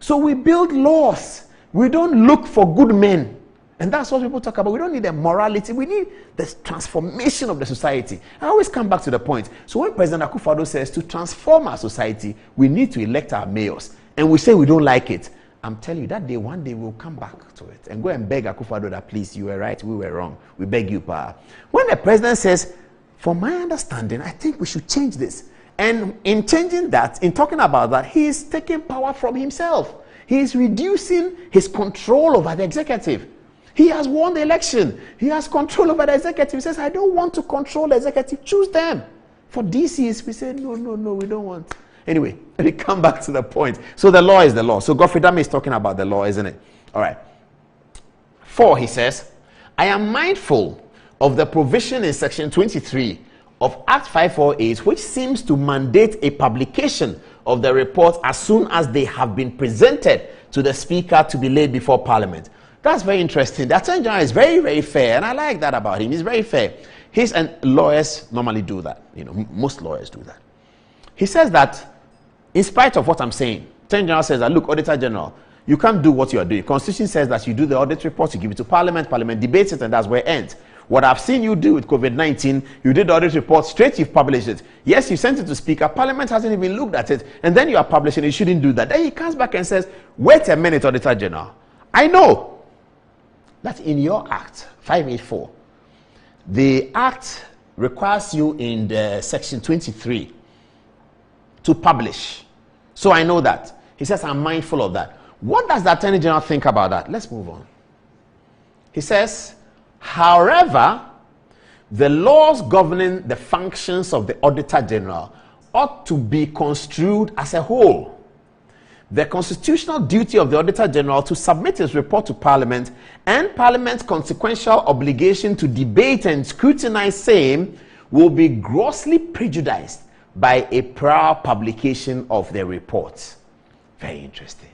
So we build laws. We don't look for good men. And that's what people talk about. We don't need a morality. We need the transformation of the society. I always come back to the point. So when President Akufo-Addo says to transform our society, we need to elect our mayors, and we say we don't like it, I'm telling you, that day, one day, we'll come back to it and go and beg Akufo-Addo that, please, you were right, we were wrong. We beg you, Pa. When the president says, for my understanding, I think we should change this. And in changing that, in talking about that, he is taking power from himself. He is reducing his control over the executive. He has won the election. He has control over the executive. He says, I don't want to control the executive. Choose them. For DCs, we say, no, we don't want. Anyway, let me come back to the point. So the law is the law. So Godfrey Dame is talking about the law, isn't it? All right. 4, he says, I am mindful of the provision in section 23 of Act 548, which seems to mandate a publication of the report as soon as they have been presented to the Speaker to be laid before Parliament. That's very interesting. The Attorney General is very, very fair, and I like that about him. He's very fair. And lawyers normally do that. Most lawyers do that. He says that, in spite of what I'm saying, Attorney General says that, look, Auditor General, You can't do what you are doing. Constitution says that you do the audit report, you give it to Parliament, Parliament debates it, and that's where it ends. What I've seen you do with COVID-19, you did the audit report, straight you've published it. Yes, you sent it to Speaker, Parliament hasn't even looked at it, and then you are publishing it. You shouldn't do that. Then he comes back and says, wait a minute, Auditor General. I know that in your Act, 584, the Act requires you in the section 23 to publish. So I know that. He says, I'm mindful of that. What does the Attorney General think about that? Let's move on. He says, however, the laws governing the functions of the Auditor General ought to be construed as a whole. The constitutional duty of the Auditor General to submit his report to Parliament and Parliament's consequential obligation to debate and scrutinize same will be grossly prejudiced by a prior publication of the report. Very interesting.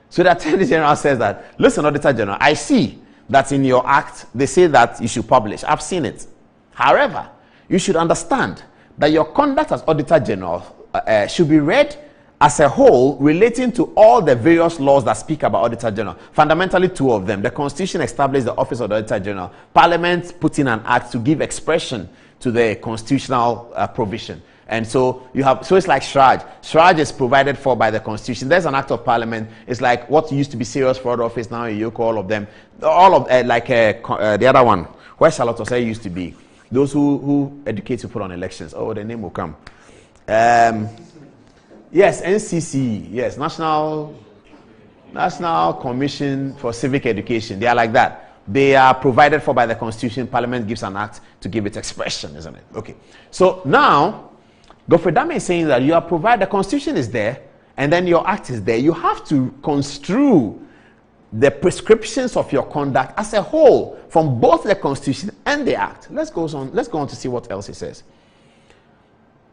So the Attorney General says that, listen, Auditor General, I see that in your Act, they say that you should publish. I've seen it. However, you should understand that your conduct as Auditor General should be read as a whole relating to all the various laws that speak about Auditor General. Fundamentally, two of them. The Constitution established the Office of the Auditor General. Parliament put in an act to give expression to the constitutional provision. And so you have, so it's like SHRAJ. SHRAJ is provided for by the Constitution. There's an act of Parliament. It's like what used to be Serious Fraud Office, now you call all of them. All of the other one, where Charlotte Osei used to be. Those who educate to put on elections. Oh, the name will come. Yes, NCC. Yes, National Commission for Civic Education. They are like that. They are provided for by the Constitution. Parliament gives an act to give it expression, isn't it? Okay. So now, Godfrey Dame is saying that you are provided, the Constitution is there, and then your act is there. You have to construe the prescriptions of your conduct as a whole from both the Constitution and the act. Let's go on to see what else he says.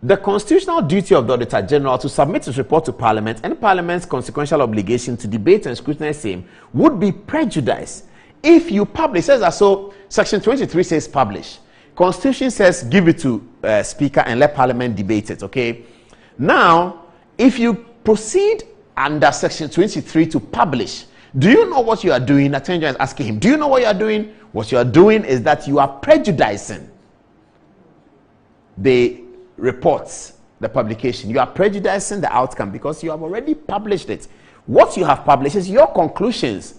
The constitutional duty of the Auditor General to submit his report to Parliament and Parliament's consequential obligation to debate and scrutinize same would be prejudiced if you publish. Says that, so Section 23 says publish. Constitution says give it to Speaker and let Parliament debate it, okay? Now, if you proceed under Section 23 to publish, do you know what you are doing? Attorney General is asking him, do you know what you are doing? What you are doing is that you are prejudicing the reports, the publication. You are prejudicing the outcome because you have already published it. What you have published is your conclusions,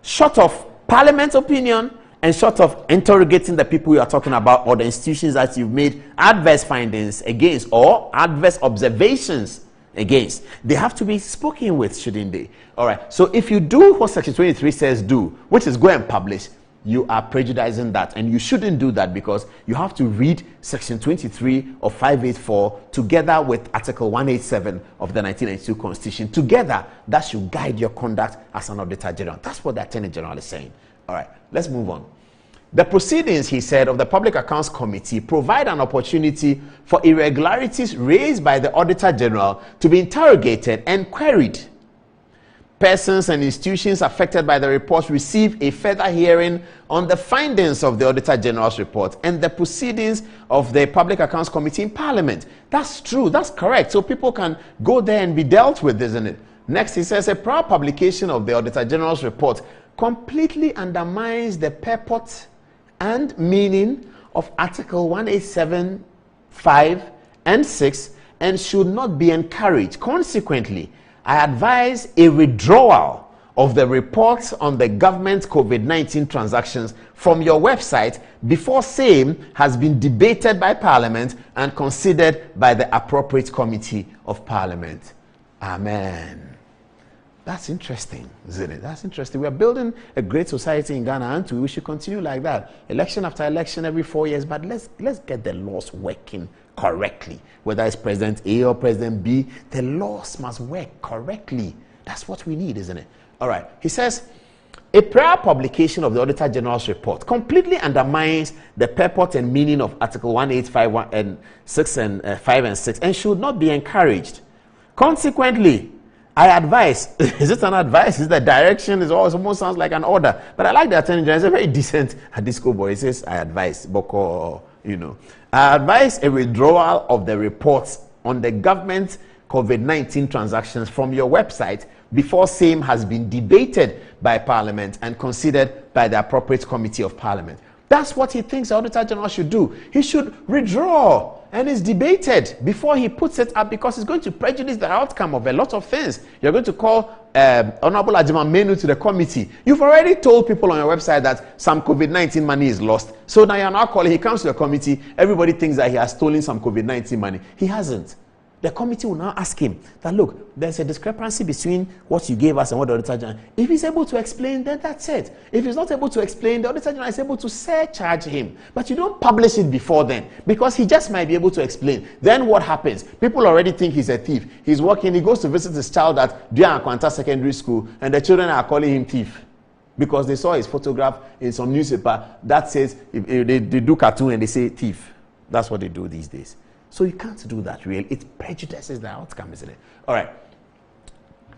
short of Parliament's opinion and short of interrogating the people you are talking about or the institutions that you've made adverse findings against or adverse observations against. They have to be spoken with, shouldn't they? All right. So if you do what Section 23 says do, which is go and publish, you are prejudicing that, and you shouldn't do that because you have to read Section 23 of 584 together with Article 187 of the 1992 Constitution. Together, that should guide your conduct as an Auditor General. That's what the Attorney General is saying. All right, let's move on. The proceedings, he said, of the Public Accounts Committee provide an opportunity for irregularities raised by the Auditor General to be interrogated and queried. Persons and institutions affected by the report receive a further hearing on the findings of the Auditor General's report and the proceedings of the Public Accounts Committee in Parliament. That's true. That's correct. So people can go there and be dealt with, isn't it? Next, he says a prior publication of the Auditor General's report completely undermines the purport and meaning of Article 187, 5 and 6 and should not be encouraged. Consequently, I advise a withdrawal of the reports on the government's COVID-19 transactions from your website before same has been debated by Parliament and considered by the appropriate committee of Parliament. Amen. That's interesting, isn't it? That's interesting. We are building a great society in Ghana, aren't we? We should continue like that. Election after election every 4 years, but let's get the laws working correctly. Whether it's President A or President B, the laws must work correctly. That's what we need, isn't it? All right. He says, a prior publication of the Auditor General's report completely undermines the purport and meaning of Article 185 and 6 and 5 and 6 and should not be encouraged. Consequently, I advise, is it an advice? Is the direction? It almost sounds like an order. But I like the Attorney General. It's a very decent disco boy. He says, I advise, Boko, you know. I advise a withdrawal of the reports on the government COVID-19 transactions from your website before same has been debated by Parliament and considered by the appropriate committee of Parliament. That's what he thinks the Auditor General should do. He should withdraw and it's debated before he puts it up, because it's going to prejudice the outcome of a lot of things. You're going to call Honorable Ajiman Menu to the committee. You've already told people on your website that some COVID-19 money is lost. So now you're now calling, he comes to the committee, everybody thinks that he has stolen some COVID-19 money. He hasn't. The committee will now ask him that, look, there's a discrepancy between what you gave us and what the Auditor General. If he's able to explain, then that's it. If he's not able to explain, the Auditor General is able to surcharge him. But you don't publish it before then, because he just might be able to explain. Then what happens? People already think he's a thief. He's working, he goes to visit his child at Duan Akwanta Secondary School, and the children are calling him thief, because they saw his photograph in some newspaper that says, if they do cartoon and they say thief. That's what they do these days. So you can't do that, really. It prejudices the outcome, isn't it? All right.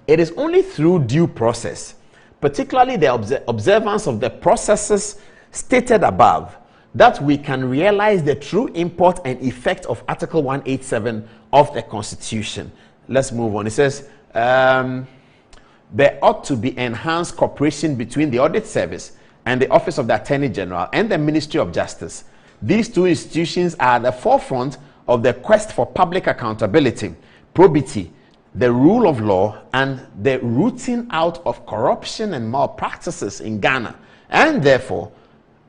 It is only through due process, particularly the observance of the processes stated above, that we can realize the true import and effect of Article 187 of the Constitution. Let's move on. It says, there ought to be enhanced cooperation between the Audit Service and the Office of the Attorney General and the Ministry of Justice. These two institutions are at the forefront of the quest for public accountability, probity, the rule of law, and the rooting out of corruption and malpractices in Ghana, and therefore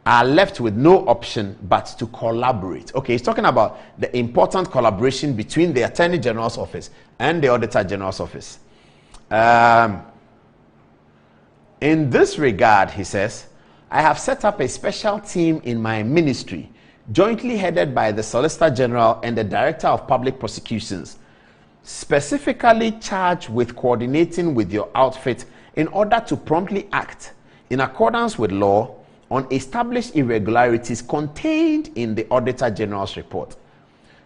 are left with no option but to collaborate. Okay, he's talking about the important collaboration between the Attorney General's office and the Auditor General's office. In this regard, he says, I have set up a special team in my ministry, jointly headed by the Solicitor General and the Director of Public Prosecutions, specifically charged with coordinating with your outfit in order to promptly act in accordance with law on established irregularities contained in the Auditor General's report.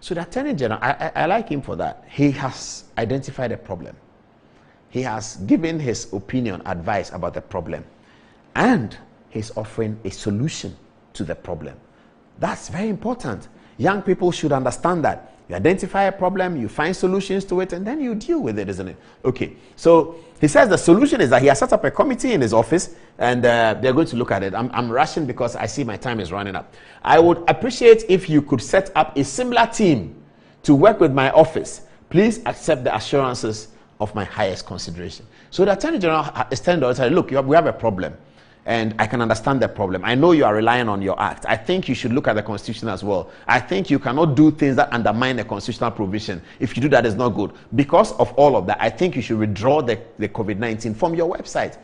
So the Attorney General, I like him for that. He has identified a problem. He has given his opinion, advice about the problem, and he's offering a solution to the problem. That's very important. Young people should understand that. You identify a problem, you find solutions to it, and then you deal with it, isn't it? Okay, so he says the solution is that he has set up a committee in his office, and they're going to look at it. I'm rushing because I see my time is running up. I would appreciate if you could set up a similar team to work with my office. Please accept the assurances of my highest consideration. So the Attorney General is telling the auditor, look, we have a problem. And I can understand the problem. I know you are relying on your act. I think you should look at the Constitution as well. I think you cannot do things that undermine the constitutional provision. If you do that, it's not good. Because of all of that, I think you should withdraw the COVID-19 from your website.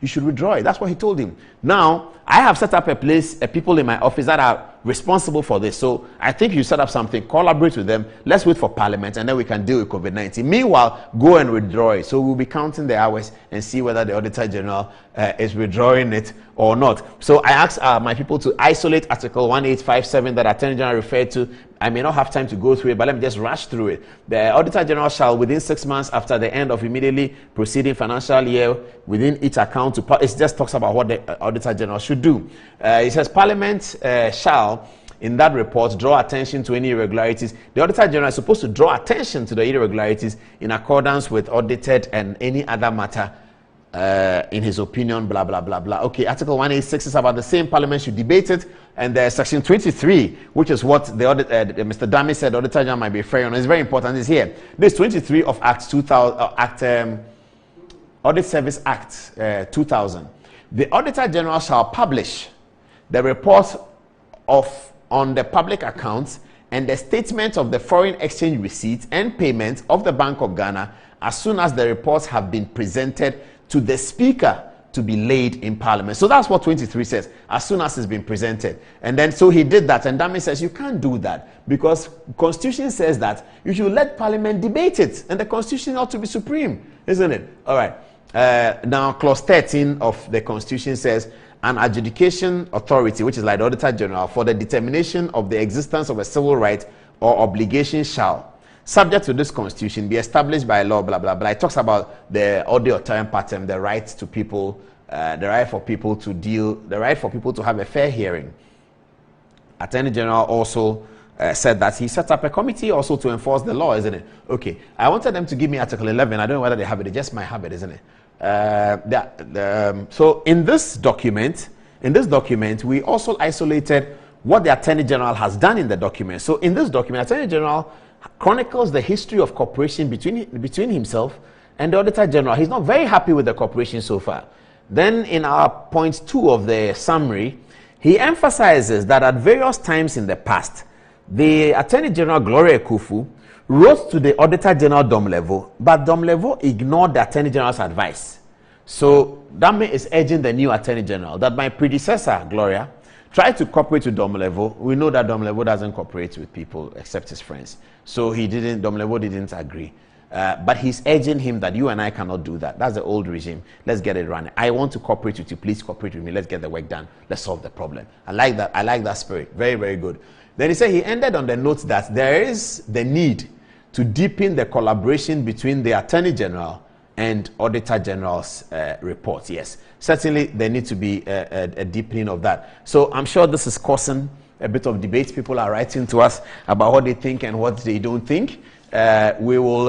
You should withdraw it. That's what he told him. Now, I have set up a place, people in my office that are responsible for this. So I think you set up something, collaborate with them. Let's wait for Parliament, and then we can deal with COVID-19. Meanwhile, go and withdraw it. So we'll be counting the hours and see whether the Auditor General is withdrawing it or not. So I asked my people to isolate Article 1857 that Attorney General referred to. I may not have time to go through it, but let me just rush through it. The Auditor General shall, within 6 months after the end of immediately preceding financial year, within each account, it just talks about what the Auditor General should do. It says Parliament shall, in that report, draw attention to any irregularities. The Auditor General is supposed to draw attention to the irregularities in accordance with audited and any other matter in his opinion, blah, blah, blah, blah. Okay, Article 186 is about the same. Parliament should debate it. And there's Section 23, which is what the Mr. Dami said the Auditor General might be referring on. It's very important. It's here. This 23 of Audit Service Act 2000. The Auditor General shall publish the report on the public accounts and the statement of the foreign exchange receipts and payments of the Bank of Ghana as soon as the reports have been presented to the Speaker to be laid in Parliament. So that's what 23 says, as soon as it's been presented. And then so he did that, and Dami says you can't do that because Constitution says that you should let Parliament debate it, and the Constitution ought to be supreme, isn't it? All right. Now clause 13 of the Constitution says an adjudication authority, which is like the Auditor General, for the determination of the existence of a civil right or obligation shall, subject to this Constitution, be established by law, blah, blah, blah. It talks about the auditorum patem, the right to people, the right for people to deal, the right for people to have a fair hearing. Attorney General also said that he set up a committee also to enforce the law, isn't it? Okay, I wanted them to give me Article 11. I don't know whether they have it. They just might have it, isn't it? So in this document, we also isolated what the Attorney General has done in the document. So in this document, Attorney General chronicles the history of cooperation between himself and the Auditor General. He's not very happy with the cooperation so far. Then in our point 2 of the summary, he emphasizes that at various times in the past, the Attorney General Gloria Kufu wrote to the Auditor General Domlevo, but Domlevo ignored the Attorney General's advice. So Dame is urging the new Attorney General that my predecessor, Gloria, tried to cooperate with Domlevo. We know that Domlevo doesn't cooperate with people except his friends. So Domlevo didn't agree. But he's urging him that you and I cannot do that. That's the old regime. Let's get it running. I want to cooperate with you. Please cooperate with me. Let's get the work done. Let's solve the problem. I like that. I like that spirit. Very, very good. Then he said he ended on the note that there is the need to deepen the collaboration between the Attorney General and Auditor General's reports. Yes, certainly there needs to be a deepening of that. So I'm sure this is causing a bit of debate. People are writing to us about what they think and what they don't think. We will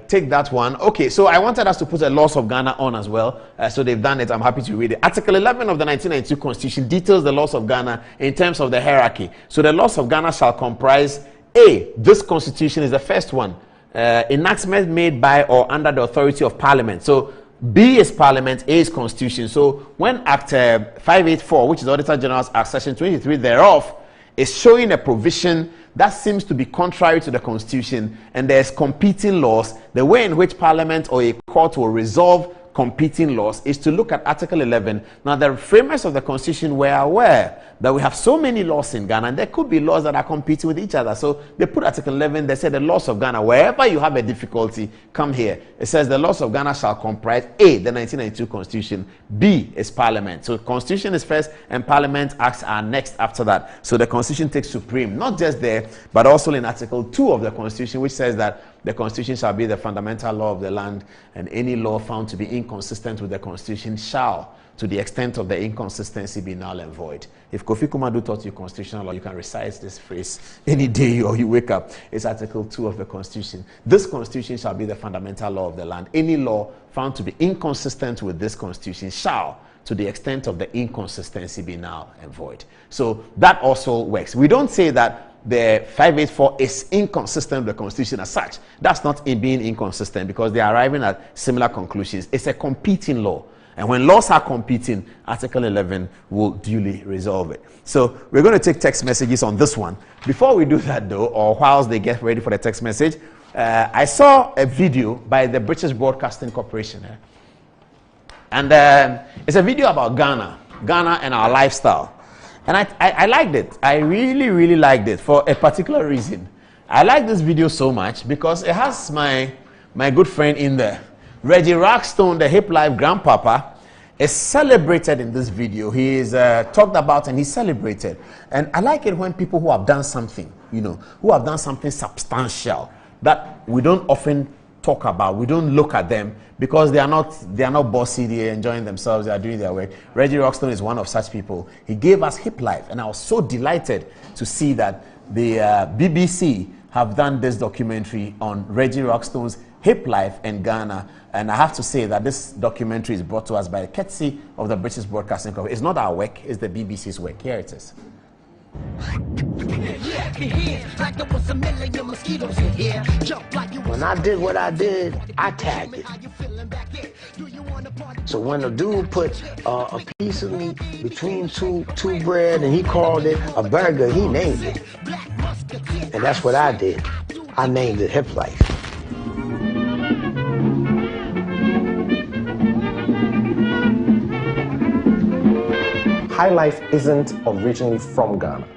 take that one. Okay, so I wanted us to put the laws of Ghana on as well. So they've done it. I'm happy to read it. Article 11 of the 1992 Constitution details the laws of Ghana in terms of the hierarchy. So the laws of Ghana shall comprise A, this constitution is the first one. Enactment made by or under the authority of Parliament. So B is Parliament, A is Constitution. So when Act 584, which is Auditor General's Act, Section 23 thereof, is showing a provision that seems to be contrary to the Constitution and there's competing laws, the way in which Parliament or a court will resolve competing laws is to look at Article 11. Now, the framers of the Constitution were aware that we have so many laws in Ghana and there could be laws that are competing with each other. So they put Article 11, they said the laws of Ghana, wherever you have a difficulty, come here. It says the laws of Ghana shall comprise A, the 1992 Constitution, B is Parliament. So Constitution is first and Parliament acts are next after that. So the Constitution takes supreme, not just there, but also in Article 2 of the Constitution, which says that the Constitution shall be the fundamental law of the land, and any law found to be inconsistent with the Constitution shall, to the extent of the inconsistency, be null and void. If Kofi Kumadu taught you constitutional law, you can recite this phrase any day or you wake up. It's Article 2 of the Constitution. This Constitution shall be the fundamental law of the land. Any law found to be inconsistent with this Constitution shall, to the extent of the inconsistency, be null and void. So that also works. We don't say that the 584 is inconsistent with the Constitution as such. That's not in being inconsistent because they are arriving at similar conclusions. It's a competing law. And when laws are competing, Article 11 will duly resolve it. So we're going to take text messages on this one. Before we do that though, or whilst they get ready for the text message, I saw a video by the British Broadcasting Corporation. And it's a video about Ghana and our lifestyle. And I liked it. I really, really liked it for a particular reason. I like this video so much because it has my good friend in there. Reggie Rockstone, the Hip Life grandpapa, is celebrated in this video. He is talked about and he's celebrated. And I like it when people who have done something, who have done something substantial that we don't often talk about, we don't look at them because they are not bossy, they're enjoying themselves, they are doing their work. Reggie Rockstone is one of such people. He gave us Hip Life, and I was so delighted to see that the BBC have done this documentary on Reggie Rockstone's Hip Life in Ghana. And I have to say that this documentary is brought to us by the courtesy of the British Broadcasting Corporation. It's not our work, it's the BBC's work. Here it is. When I did what I did, I tagged it. So when the dude put a piece of meat between two bread and he called it a burger, he named it. And that's what I did. I named it Hip Life. High Life isn't originally from Ghana.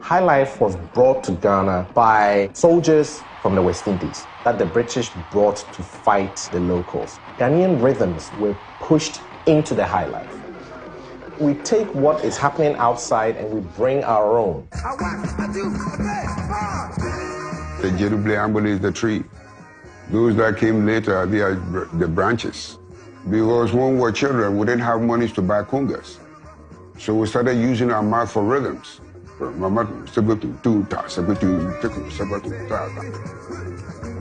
High Life was brought to Ghana by soldiers from the West Indies that the British brought to fight the locals. Ghanaian rhythms were pushed into the High Life. We take what is happening outside and we bring our own. The Jerubile Ambole is the tree. Those that came later, they are the branches. Because when we were children, we didn't have money to buy congas. So we started using our mouth for rhythms.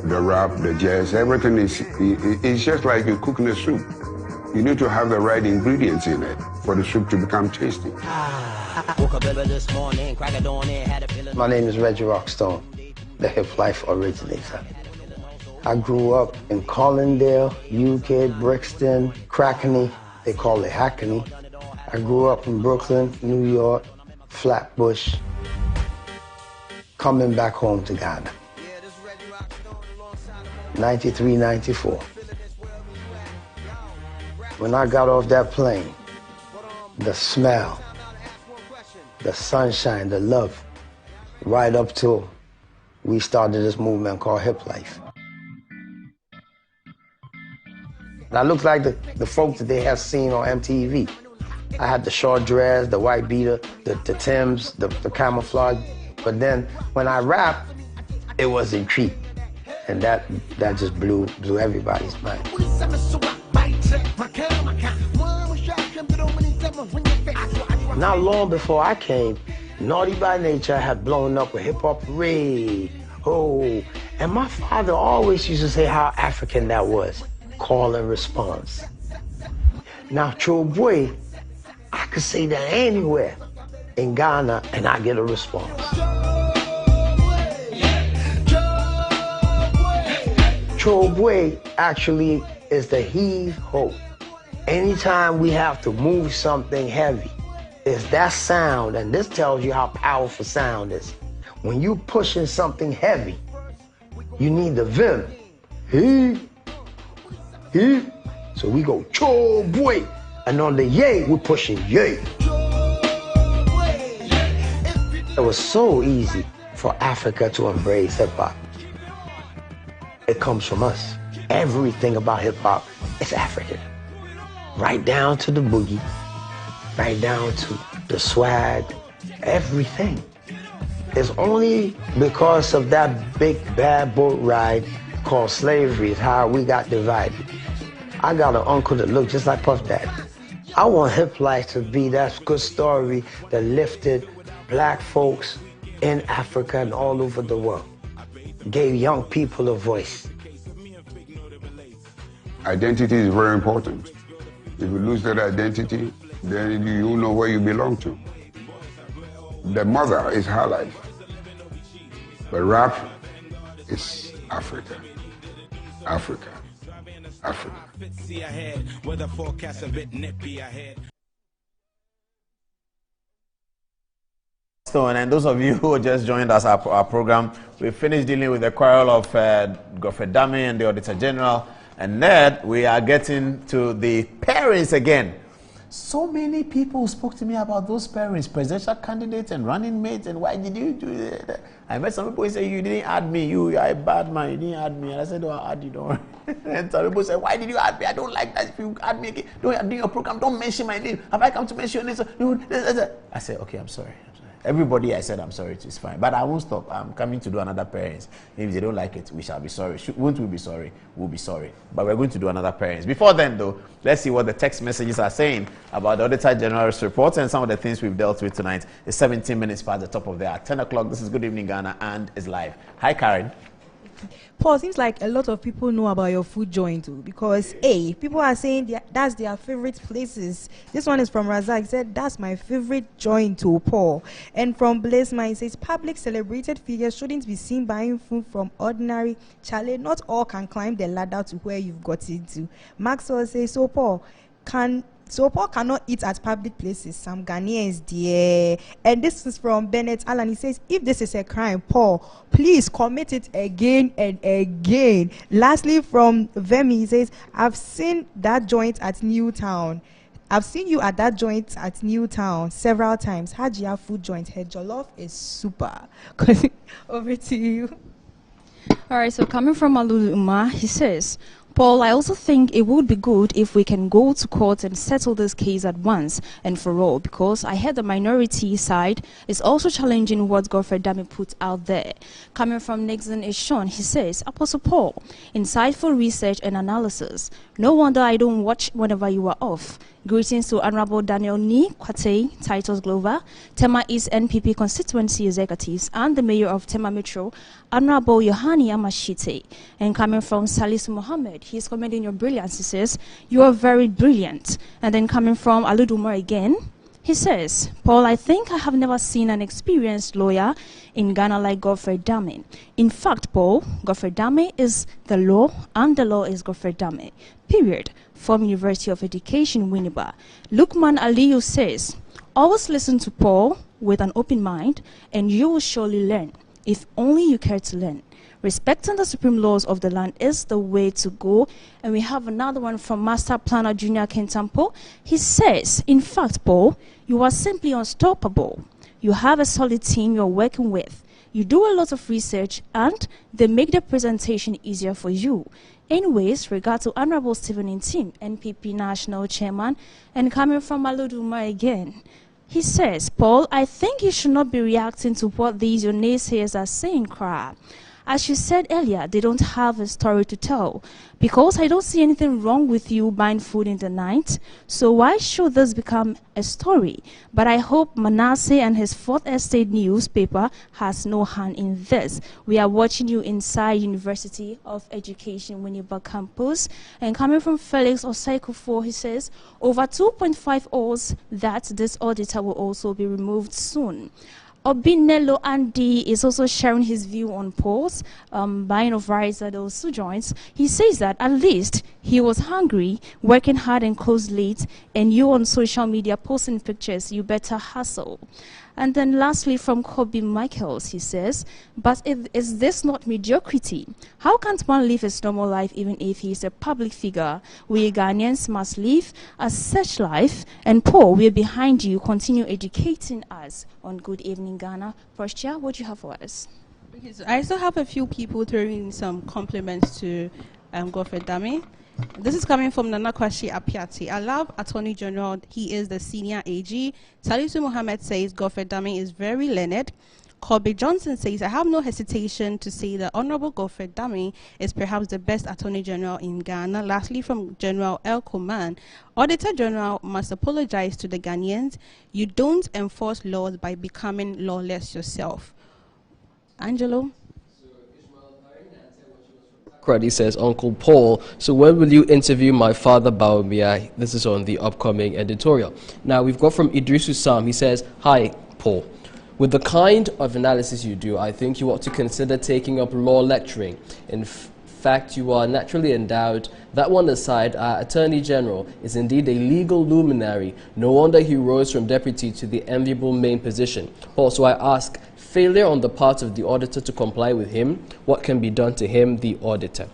The rap, the jazz, everything is, it's just like you're cooking a soup. You need to have the right ingredients in it for the soup to become tasty. My name is Reggie Rockstone, the Hip Life originator. I grew up in Collindale, UK, Brixton, Crackney, they call it Hackney. I grew up in Brooklyn, New York, Flatbush, coming back home to Ghana. 93, 94. When I got off that plane, the smell, the sunshine, the love, right up till we started this movement called Hip Life. And I looked like the folks that they have seen on MTV. I had the short dress, the white beater, the Timbs, the camouflage. But then when I rapped, it wasn't cheap. And that just blew everybody's mind. Not long before I came, Naughty by Nature had blown up with Hip Hop Parade. Oh, and my father always used to say how African that was. Call and response. Now, Choboy, I could say that anywhere in Ghana and I get a response. Choboy actually is the heave ho. Anytime we have to move something heavy, it's that sound, and this tells you how powerful sound is. When you pushing something heavy, you need the vim. He. So we go Choboy, and on the yay, we're pushing yay. It was so easy for Africa to embrace hip hop. It comes from us. Everything about hip hop is African. Right down to the boogie, right down to the swag, everything. It's only because of that big bad boat ride called slavery is how we got divided. I got an uncle that looked just like Puff Daddy. I want Hip Life to be that good story that lifted black folks in Africa and all over the world. Gave young people a voice. Identity is very important. If you lose that identity, then you know where you belong to. The mother is her life, but rap is Africa. Africa. Africa. And those of you who just joined us, our program, we finished dealing with the quarrel of Godfrey Dame and the Auditor General. And then we are getting to the parents again. So many people spoke to me about those parents, presidential candidates and running mates, and why did you do that? I met some people who say, you didn't add me, you are a bad man, you didn't add me. And I said, I'll add you, don't worry. And some people say, why did you add me? I don't like that. If you add me again, don't do your program, don't mention my name. Have I come to mention this? I said, okay, I'm sorry. Everybody I said I'm sorry to is fine. But I won't stop. I'm coming to do another parents. If they don't like it, we shall be sorry. Won't we be sorry? We'll be sorry. But we're going to do another parents. Before then, though, let's see what the text messages are saying about the Auditor General's report and some of the things we've dealt with tonight. It's 17 minutes past the top of the hour. 10 o'clock. This is Good Evening Ghana and it's live. Hi, Karen. Paul, seems like a lot of people know about your food joint too, because people are saying that's their favorite places. This one is from Razak. He said, that's my favorite joint too, Paul. And from Blessman, he says, public celebrated figures shouldn't be seen buying food from ordinary Charlie. Not all can climb the ladder to where you've got into. Maxwell says, so Paul cannot eat at public places. Some Ghanaians, dear. And this is from Bennett Allen. He says, if this is a crime, Paul, please commit it again and again. Lastly, from Vemi, he says, I've seen that joint at Newtown. I've seen you at that joint at Newtown several times. Hajia food joint. Her jollof is super. Over to you. All right, so coming from Alulu Umar, he says, Paul, I also think it would be good if we can go to court and settle this case at once and for all, because I heard the minority side is also challenging what Godfrey Dame put out there. Coming from Nixon Ishon, he says, Apostle Paul, insightful research and analysis. No wonder I don't watch whenever you are off. Greetings to Honorable Daniel Ni Kwate, Titus Glover, Tema East NPP constituency executives, and the mayor of Tema Metro, Honorable Yohani Amashite. And coming from Salisu Mohammed, he is commending your brilliance. He says, you are very brilliant. And then coming from Aludumar again, he says, Paul, I think I have never seen an experienced lawyer in Ghana like Godfrey Dame. In fact, Paul, Godfrey Dame is the law, and the law is Godfrey Dame. Period. From University of Education, Winneba. Lukman Aliyu says, always listen to Paul with an open mind, and you will surely learn, if only you care to learn. Respecting the supreme laws of the land is the way to go. And we have another one from Master Planner Junior Kentampo. He says, in fact, Paul, you are simply unstoppable. You have a solid team you're working with. You do a lot of research, and they make the presentation easier for you. Anyways, regard to Honorable Stephen Intim, NPP National Chairman, and coming from Aluduma again. He says, Paul, I think you should not be reacting to what these your naysayers are saying, Kra. As you said earlier, they don't have a story to tell. Because I don't see anything wrong with you buying food in the night, so why should this become a story? But I hope Manasseh and his Fourth Estate newspaper has no hand in this. We are watching you inside University of Education Winneba campus. And coming from Felix Osaikufo, he says, over 2.5 odds that this auditor will also be removed soon. Obinello Andy is also sharing his view on Paul's buying of rice at those two joints. He says that at least he was hungry, working hard and closed late, and you on social media posting pictures, you better hustle. And then lastly from Kobe Michaels, he says, but is this not mediocrity? How can't one live his normal life even if he is a public figure? We Ghanaians must live a such life. And Paul, we're behind you. Continue educating us on Good Evening Ghana. Portia, what do you have for us? Okay, so I still have a few people throwing some compliments to Godfrey Dame. This is coming from Nana Kwashi Apiati. I love Attorney General. He is the senior AG. Salisu Mohammed says Godfrey Dame is very learned. Kobe Johnson says, I have no hesitation to say that Honorable Godfrey Dame is perhaps the best Attorney General in Ghana. Lastly, from General El Koman, Auditor General must apologize to the Ghanaians. You don't enforce laws by becoming lawless yourself. Angelo? He says, Uncle Paul, so when will you interview my father Baumia? This is on the upcoming editorial. Now we've got from Idrisu Sam. He says, hi, Paul. With the kind of analysis you do, I think you ought to consider taking up law lecturing. In fact, you are naturally endowed. That one aside, our Attorney General is indeed a legal luminary. No wonder he rose from deputy to the enviable main position. Paul, so I ask, failure on the part of the auditor to comply with him, what can be done to him, the auditor?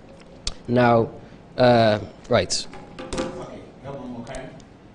Now, right.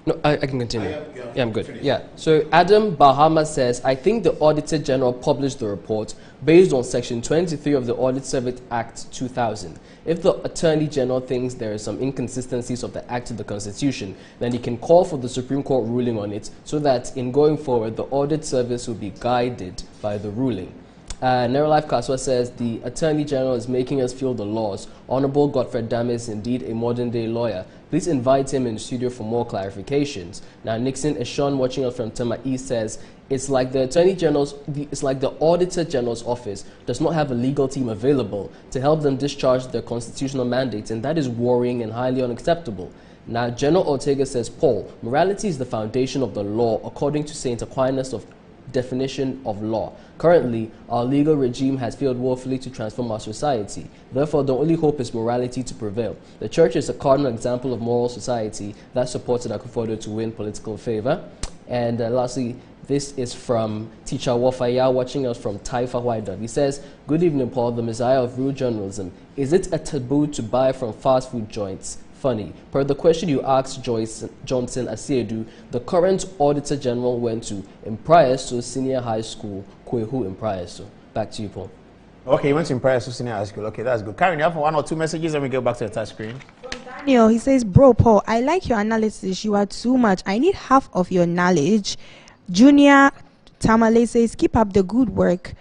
No, I can continue. Yeah, I'm good. Yeah. So Adam Bahama says, I think the Auditor General published the report based on Section 23 of the Audit Service Act 2000. If the Attorney General thinks there are some inconsistencies of the Act to the Constitution, then he can call for the Supreme Court ruling on it so that in going forward, the Audit Service will be guided by the ruling. Nerolife Kaswa says, the Attorney General is making us feel the laws. Honorable Godfrey Dame is indeed a modern-day lawyer. Please invite him in the studio for more clarifications. Now, Nixon Eshon, watching us from Tema East, says, it's like the Attorney General's, it's like the Auditor General's office does not have a legal team available to help them discharge their constitutional mandates, and that is worrying and highly unacceptable. Now, General Ortega says, Paul, morality is the foundation of the law according to St. Aquinas of definition of law. Currently, our legal regime has failed woefully to transform our society. Therefore, the only hope is morality to prevail. The church is a cardinal example of moral society that supported Akufo-Addo to win political favor. And lastly, this is from Teacher Wafaya, watching us from Taifa White. He says, good evening, Paul, the messiah of real journalism. Is it a taboo to buy from fast food joints? Funny. Per the question you asked Joyce Johnson Asiedu, the current Auditor General went to Impriaso Senior High School, Kwehu Impriaso. Back to you, Paul. Okay, you went to Imperial Senior High School. Okay, that's good. Karen, you have 1 or 2 messages and we go back to the touch screen. Daniel, he says, bro, Paul, I like your analysis. You are too much. I need half of your knowledge. Junior Tamale says, keep up the good work.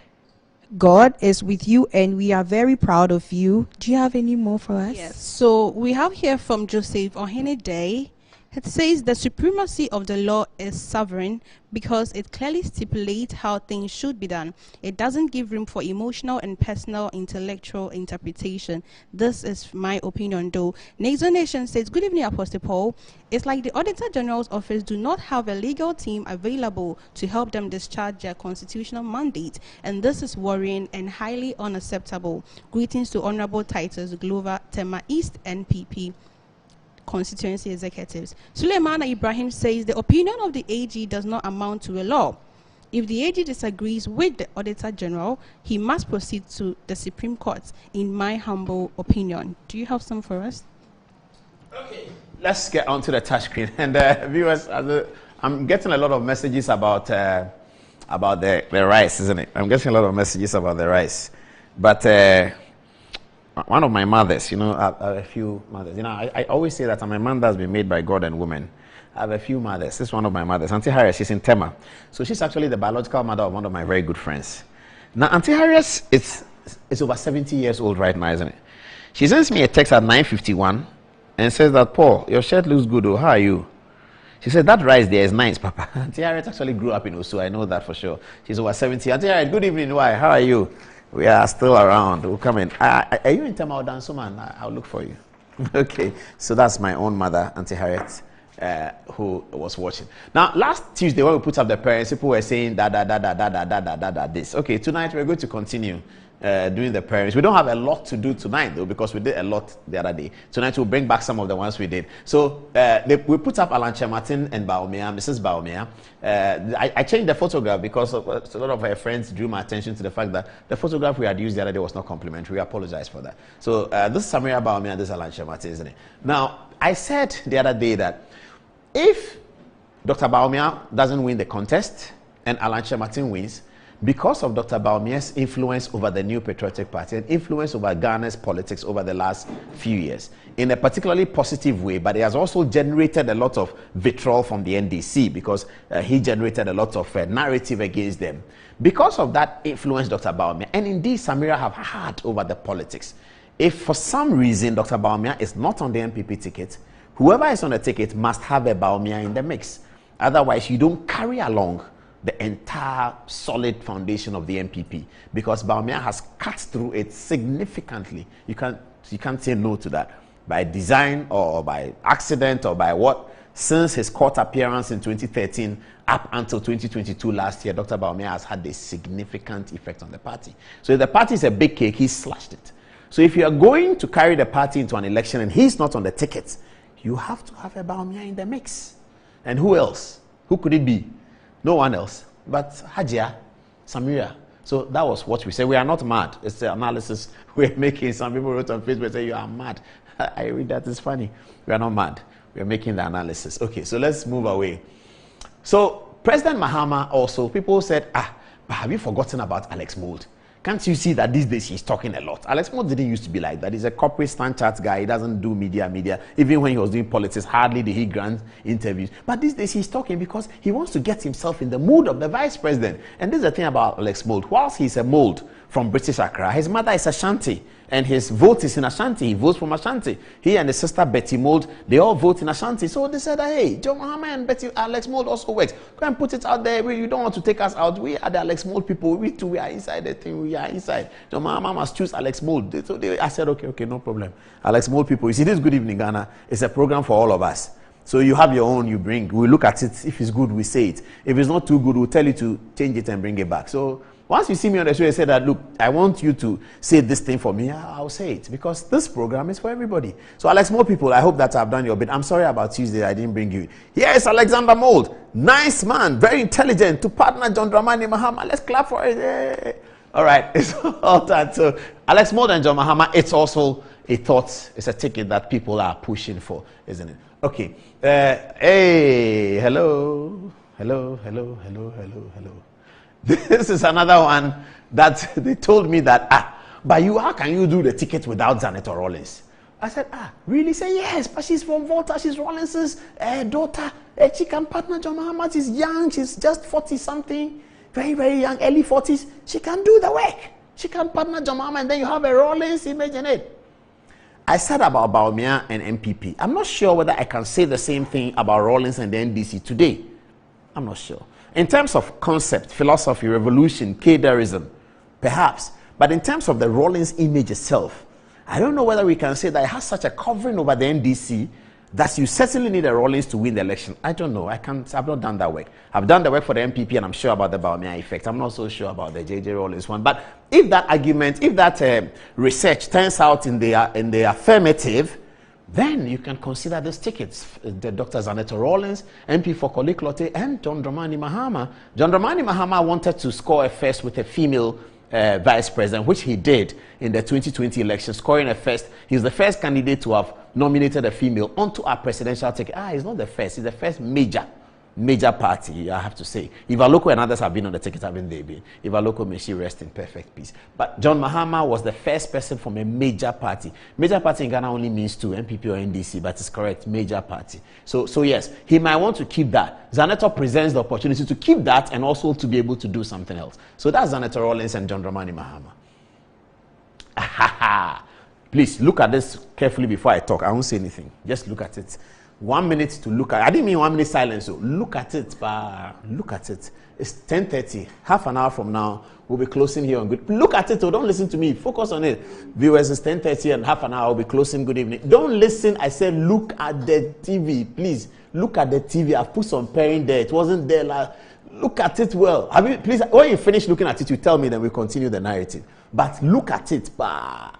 God is with you and we are very proud of you. Do you have any more for us? Yes. So we have here from Joseph Ohenede. It says the supremacy of the law is sovereign because it clearly stipulates how things should be done. It doesn't give room for emotional and personal intellectual interpretation. This is my opinion though. Nexo Nation says, good evening, Apostle Paul. It's like the Auditor General's office do not have a legal team available to help them discharge their constitutional mandate, and this is worrying and highly unacceptable. Greetings to Honorable Titus Glover, Tema East NPP constituency executives. Suleiman Ibrahim says the opinion of the AG does not amount to a law. If the AG disagrees with the Auditor General, he must proceed to the Supreme Court, in my humble opinion. Do you have some for us? Okay. Let's get on to the touch screen. And viewers, I'm getting a lot of messages about the rice, isn't it? I'm getting a lot of messages about the rice. But one of my mothers, you know, I have a few mothers. You know, I always say that I'm a man that's been made by God and woman. I have a few mothers. This is one of my mothers. Auntie Harriet, she's in Tema. So she's actually the biological mother of one of my very good friends. Now, Auntie Harriet is over 70 years old right now, isn't it? She sends me a text at 9:51 and says that, Paul, your shirt looks good, oh, how are you? She said, that rice there is nice, Papa. Auntie Harriet actually grew up in Osu. I know that for sure. She's over 70. Auntie Harriet, good evening. Why? How are you? We are still around. We'll come in. Are you in Tema or Dansoman? I'll look for you. Okay. So that's my own mother, Auntie Harriet, who was watching. Now, last Tuesday when we put up the parents, people were saying this. Okay, tonight we're going to continue doing the parents. We don't have a lot to do tonight though, because we did a lot the other day. Tonight we'll bring back some of the ones we did. So we put up Alanche Martin and Baumia, Mrs. Baumia. I changed the photograph because a lot of her friends drew my attention to the fact that the photograph we had used the other day was not complimentary. We apologize for that. So this is Samira Baumia, this is Alanche Martin, isn't it? Now, I said the other day that if Dr. Baumia doesn't win the contest and Alanche Martin wins, because of Dr. Baumia's influence over the New Patriotic Party and influence over Ghana's politics over the last few years, in a particularly positive way, but it has also generated a lot of vitriol from the NDC because he generated a lot of narrative against them. Because of that influence Dr. Baumia, and indeed Samira have had over the politics, if for some reason Dr. Baumia is not on the NPP ticket, whoever is on the ticket must have a Baumia in the mix. Otherwise, you don't carry along the entire solid foundation of the NPP, because Baumia has cut through it significantly. You can't say no to that by design or by accident or by what. Since his court appearance in 2013 up until 2022 last year, Dr. Baumia has had a significant effect on the party. So if the party is a big cake, he slashed it. So if you are going to carry the party into an election and he's not on the ticket, you have to have a Baumia in the mix. And who else? Who could it be? No one else but Hajia, Samira. So that was what we said. We are not mad. It's the analysis we're making. Some people wrote on Facebook saying you are mad. I read that. It's funny. We are not mad. We are making the analysis. Okay, so let's move away. So President Mahama also, people said, but have you forgotten about Alex Mould? Can't you see that these days he's talking a lot? Alex Mould didn't used to be like that. He's a corporate stand chat guy. He doesn't do media. Even when he was doing politics, hardly did he grant interviews. But these days he's talking because he wants to get himself in the mood of the vice president. And this is the thing about Alex Mould. Whilst he's a Mould from British Accra, his mother is Ashanti. And his vote is in Ashanti. He votes from Ashanti. He and his sister Betty Mould, they all vote in Ashanti. So they said, hey, John Mahama and Alex Mould also works. Go and put it out there. You don't want to take us out. We are the Alex Mould people. We too, we are inside the thing. We are inside. John Mahama must choose Alex Mould. So I said, okay, no problem. Alex Mould people. You see, this Good Evening Ghana is a program for all of us. So you have your own, you bring. We look at it. If it's good, we say it. If it's not too good, we'll tell you to change it and bring it back. So once you see me on the show, you say that, look, I want you to say this thing for me, I'll say it. Because this program is for everybody. So Alex, more people, I hope that I've done your bit. I'm sorry about Tuesday, I didn't bring you. Here is Alexander Mould. Nice man, very intelligent, to partner John Dramani Mahama. Let's clap for it. Yay. All right, it's all that. So Alex Mould and John Mahama, it's also a thought, it's a ticket that people are pushing for, isn't it? Okay. Hey, hello. This is another one that they told me that, but how can you do the ticket without Zanetta Rawlings? I said, really? Say yes, but she's from Volta, she's Rawlings' daughter. She can partner. John Mahama is young, she's just 40 something, very, very young, early 40s. She can do the work. She can partner John Mahama, and then you have a Rawlings image in it. I said about Bawumia and MPP. I'm not sure whether I can say the same thing about Rawlings and the NDC today. I'm not sure. In terms of concept, philosophy, revolution, Kadarism, perhaps. But in terms of the Rawlings image itself, I don't know whether we can say that it has such a covering over the NDC that you certainly need a Rawlings to win the election. I don't know. I've not done that work. I've done the work for the MPP, and I'm sure about the Bawumia effect. I'm not so sure about the JJ Rawlings one. But if that argument, if that research turns out in the affirmative, then you can consider these tickets. The Dr. Zanetta Rawlings, MP for Korle Klotey, and John Dramani Mahama. John Dramani Mahama wanted to score a first with a female vice president, which he did in the 2020 election, scoring a first. He's the first candidate to have nominated a female onto our presidential ticket. He's not the first. He's the first major party, I have to say. Ivaloko and others have been on the ticket, haven't they been? Ivaloko, may she rest in perfect peace. But John Mahama was the first person from a major party. Major party in Ghana only means two, MPP or NDC, but it's correct, major party. So yes, he might want to keep that. Zanetta presents the opportunity to keep that and also to be able to do something else. So that's Zanetta Rawlings and John Dramani Mahama. Please look at this carefully before I talk. I won't say anything. Just look at it. 1 minute to look at. I didn't mean 1 minute silence. So look at it, look at it. It's 10:30. Half an hour from now, we'll be closing here on good. Look at it. Don't listen to me. Focus on it. Viewers, it's 10:30 and half an hour. We'll be closing. Good evening. Don't listen. I said look at the TV, please. Look at the TV. I've put some pairing there. It wasn't there. Look at it well. Please, when you finish looking at it, you tell me. Then we continue the narrative. But look at it. Are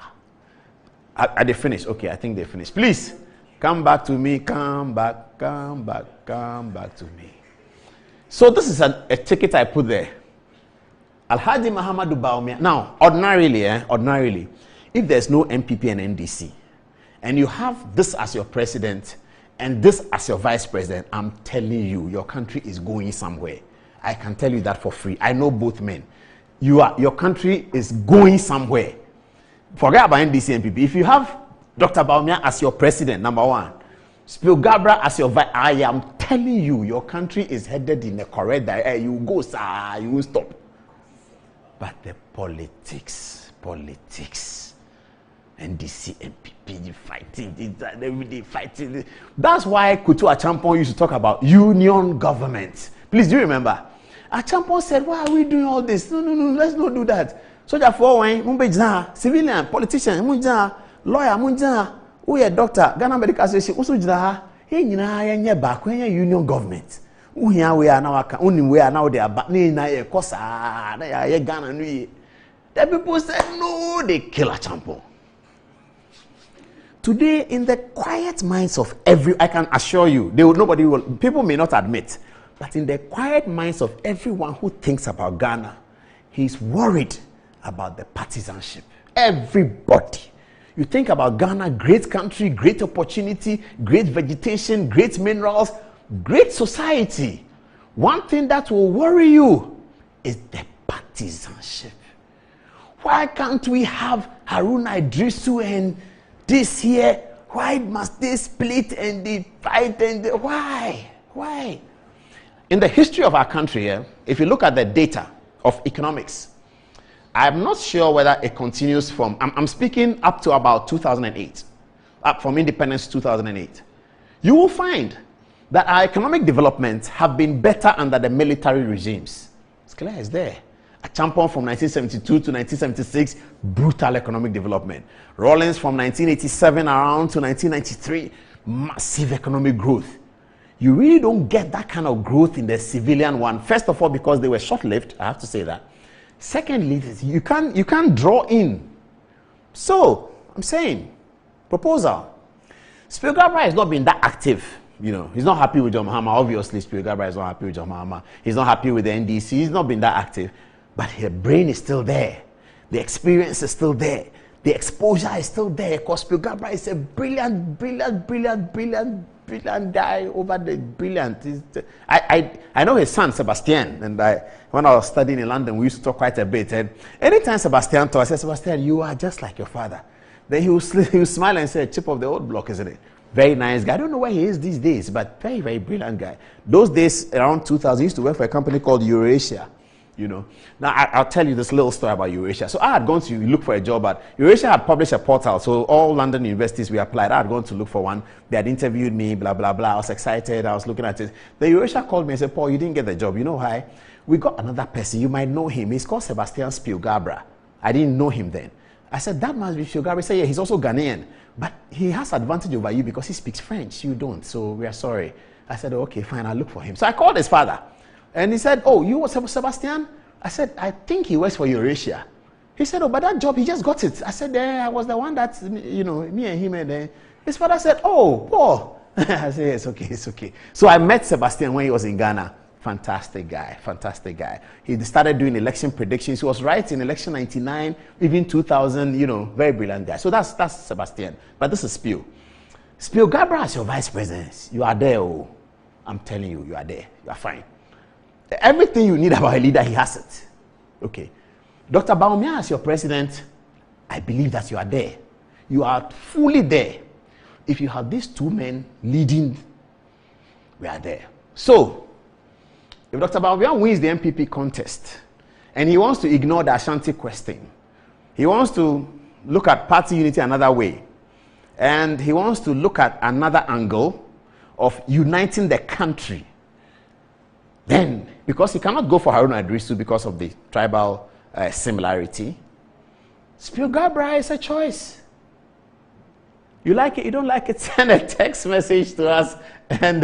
they finished? Okay, I think they finished. Please. Come back to me, come back to me. So this is a ticket I put there. Alhaji Mahamudu Bawumia. Now, ordinarily, if there's no MPP and NDC, and you have this as your president and this as your vice president, I'm telling you, your country is going somewhere. I can tell you that for free. I know both men. Your country is going somewhere. Forget about NDC and MPP. If you have Dr. Bawumia as your president, number one, Spielgabra as your vice, I am telling you, your country is headed in a correct direction. You go, sir, you will stop. But the politics, NDC, MPP, fighting. That's why Kutu Achampong used to talk about union government. Please, do you remember? Achampong said, why are we doing all this? No, let's not do that. So therefore, civilian, politician, lawyer, we a doctor, Ghana Medical Association, also union government. We are now they are back. The people said no, they kill Achampong. Today, in the quiet minds of I can assure you, people may not admit, but in the quiet minds of everyone who thinks about Ghana, he's worried about the partisanship. Everybody. You think about Ghana, great country, great opportunity, great vegetation, great minerals, great society. One thing that will worry you is the partisanship. Why can't we have Haruna Iddrisu and this here? Why must they split and they fight why? In the history of our country, if you look at the data of economics, I'm not sure whether it continues from, I'm speaking up to about 2008, up from independence 2008. You will find that our economic developments have been better under the military regimes. It's clear, it's there. Achampong from 1972 to 1976, brutal economic development. Rawlings from 1987 around to 1993, massive economic growth. You really don't get that kind of growth in the civilian one. First of all, because they were short-lived, I have to say that. Secondly, you can't draw in. So, I'm saying, proposal. Spielgabra has not been that active. He's not happy with John Mahama. Obviously, Spielgabra is not happy with John Mahama. He's not happy with the NDC. He's not been that active. But her brain is still there. The experience is still there. The exposure is still there. Because Spielgabra is a brilliant brilliant guy, over the brilliant. I know his son, Sebastian, and when I was studying in London, we used to talk quite a bit. And anytime Sebastian talks, I said, Sebastian, you are just like your father. Then he would smile and say, chip of the old block, isn't it? Very nice guy. I don't know where he is these days, but very, very brilliant guy. Those days, around 2000, he used to work for a company called Eurasia. You know. Now, I'll tell you this little story about Eurasia. So I had gone to look for a job at Eurasia had published a portal. So all London universities we applied. I had gone to look for one. They had interviewed me, blah, blah, blah. I was excited. I was looking at it. The Eurasia called me and said, Paul, you didn't get the job. You know why? We got another person. You might know him. He's called Sebastian Spielgabra. I didn't know him then. I said, that must be Spielgabra. He said, yeah, he's also Ghanaian. But he has advantage over you because he speaks French. You don't. So we are sorry. I said, okay, fine. I'll look for him. So I called his father. And he said, oh, you were Sebastian? I said, I think he works for Eurasia. He said, oh, but that job, he just got it. I said, I was the one that, you know, me and him. And his father said, oh, Paul. I said, it's okay, it's okay. So I met Sebastian when he was in Ghana. Fantastic guy, fantastic guy. He started doing election predictions. He was right in election 99, even 2000, you know, very brilliant guy. So that's Sebastian. But this is Spiel. Spielgabra as your vice president. You are there, oh. I'm telling you, you are there. You are fine. Everything you need about a leader, he has it. Okay. Dr. Bawumia as your president, I believe that you are there. You are fully there. If you have these two men leading, we are there. So, if Dr. Bawumia wins the MPP contest, and he wants to ignore the Ashanti question, he wants to look at party unity another way, and he wants to look at another angle of uniting the country, then, because he cannot go for Haruna Idrisu because of the tribal similarity, Spielgabra is a choice. You like it, you don't like it, send a text message to us. And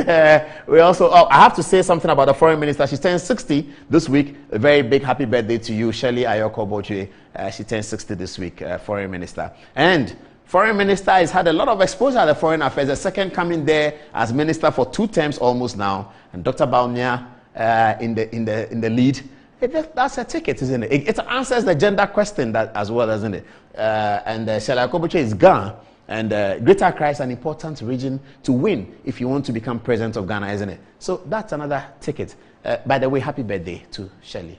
we also, I have to say something about the foreign minister. She's turning 60 this week. A very big happy birthday to you, Shirley Ayoko Bochwe. She turned 60 this week, foreign minister. And foreign minister has had a lot of exposure at the foreign affairs. The second coming there as minister for 2 terms almost now. And Dr. Bawumia in the lead. That's a ticket, isn't it? It answers the gender question that as well, doesn't it? And Shirley Ayoko Bochwe is gone. And Greater Accra is an important region to win if you want to become president of Ghana, isn't it? So that's another ticket. By the way, happy birthday to Shirley.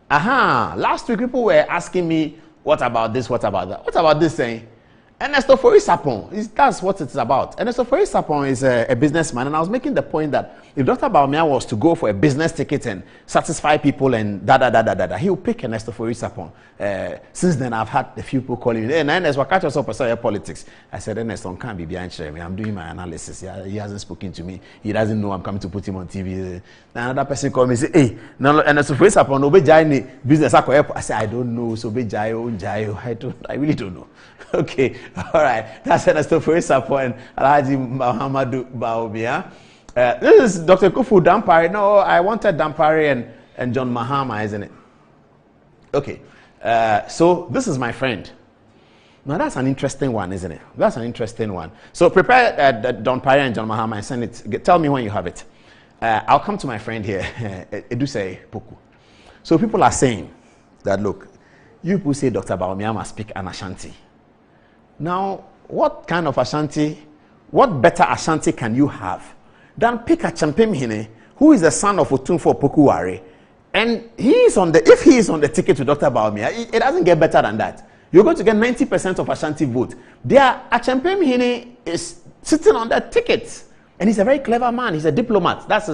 Last week people were asking me, what about this, what about that? What about this thing? Ernesto Fori Sapon, that's what it's about. Ernesto Fori Sapon is a businessman, and I was making the point that if Dr. Bawumia was to go for a business ticket and satisfy people and he will pick Ernesto Fori Sapon. Since then, I've had a few people calling me, hey, Ernesto, catch yourself for politics. I said, Ernesto, can't be behind me. I'm doing my analysis. He hasn't spoken to me. He doesn't know I'm coming to put him on TV. Another person called me and said, hey, no, Ernesto Fori Sapon, Obejai business. I said, I don't know. So Obejai, I really don't know. Okay, all right. That's Ernesto Fori Sapon and Alhaji Muhammadu Bawumia. This is Dr. Kufu Dampare. No, I wanted Dampare and John Mahama, isn't it? Okay. So this is my friend. Now that's an interesting one, isn't it? That's an interesting one. So prepare Dampare and John Mahama and send it. Tell me when you have it. I'll come to my friend here, Edusei Poku. So people are saying that, look, you people say Dr. Bawumia must speak an Ashanti. Now, what kind of Ashanti, what better Ashanti can you have than pick a Champemhine, who is the son of Otumfo Opoku-Ware, and if he is on the ticket to Dr. Bawumia, it doesn't get better than that. You're going to get 90% of Ashanti vote. Champemhine is sitting on that ticket, and he's a very clever man. He's a diplomat. That's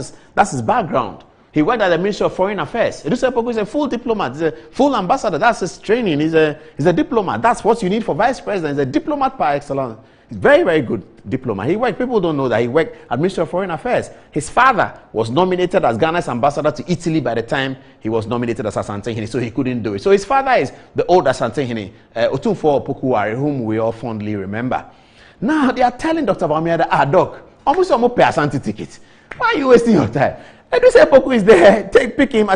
his background. He worked at the Ministry of Foreign Affairs. Edusei Poku is a full diplomat. He's a full ambassador. That's his training. He's a diplomat. That's what you need for vice president. He's a diplomat par excellence. He's very, very good diplomat. People don't know that he worked at Ministry of Foreign Affairs. His father was nominated as Ghana's ambassador to Italy by the time he was nominated as Asantehene, so he couldn't do it. So his father is the old Asantehene, Otumfo Opoku-Ware, whom we all fondly remember. Now they are telling Dr. Bawumia that, Doc, almost pay Asante ticket. Why are you wasting your time? Edusei Poku is there. Pick him.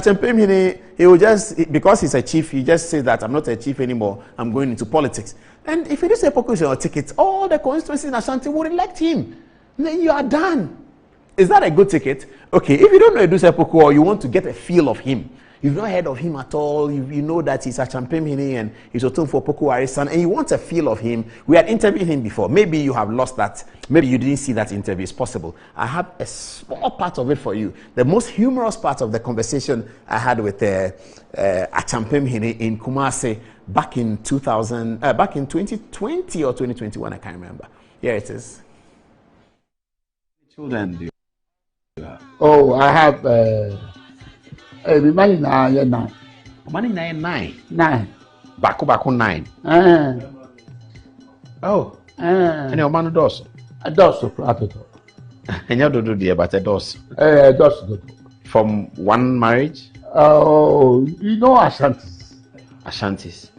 He will just, because he's a chief, he just says that I'm not a chief anymore. I'm going into politics. And if Edusei Poku is on your ticket, all the constituencies in Ashanti will elect him. Then you are done. Is that a good ticket? Okay, if you don't know Edusei Poku or you want to get a feel of him, You've not heard of him at all. You know that he's a Champem Hine and he's Otun for Pokuware's son, and you want a feel of him. We had interviewed him before. Maybe you have lost that. Maybe you didn't see that interview. It's possible. I have a small part of it for you. The most humorous part of the conversation I had with Achampem Hine in Kumasi back in 2020 or 2021. I can't remember. Here it is. Children do you have? Oh, I have. Money now, yeah, 9. Money 9. 9. Baku 9. Oh. And your man does. A does of capital. And you do dear, but a does. Does. From one marriage? Oh, you know Ashantis. Ashantis.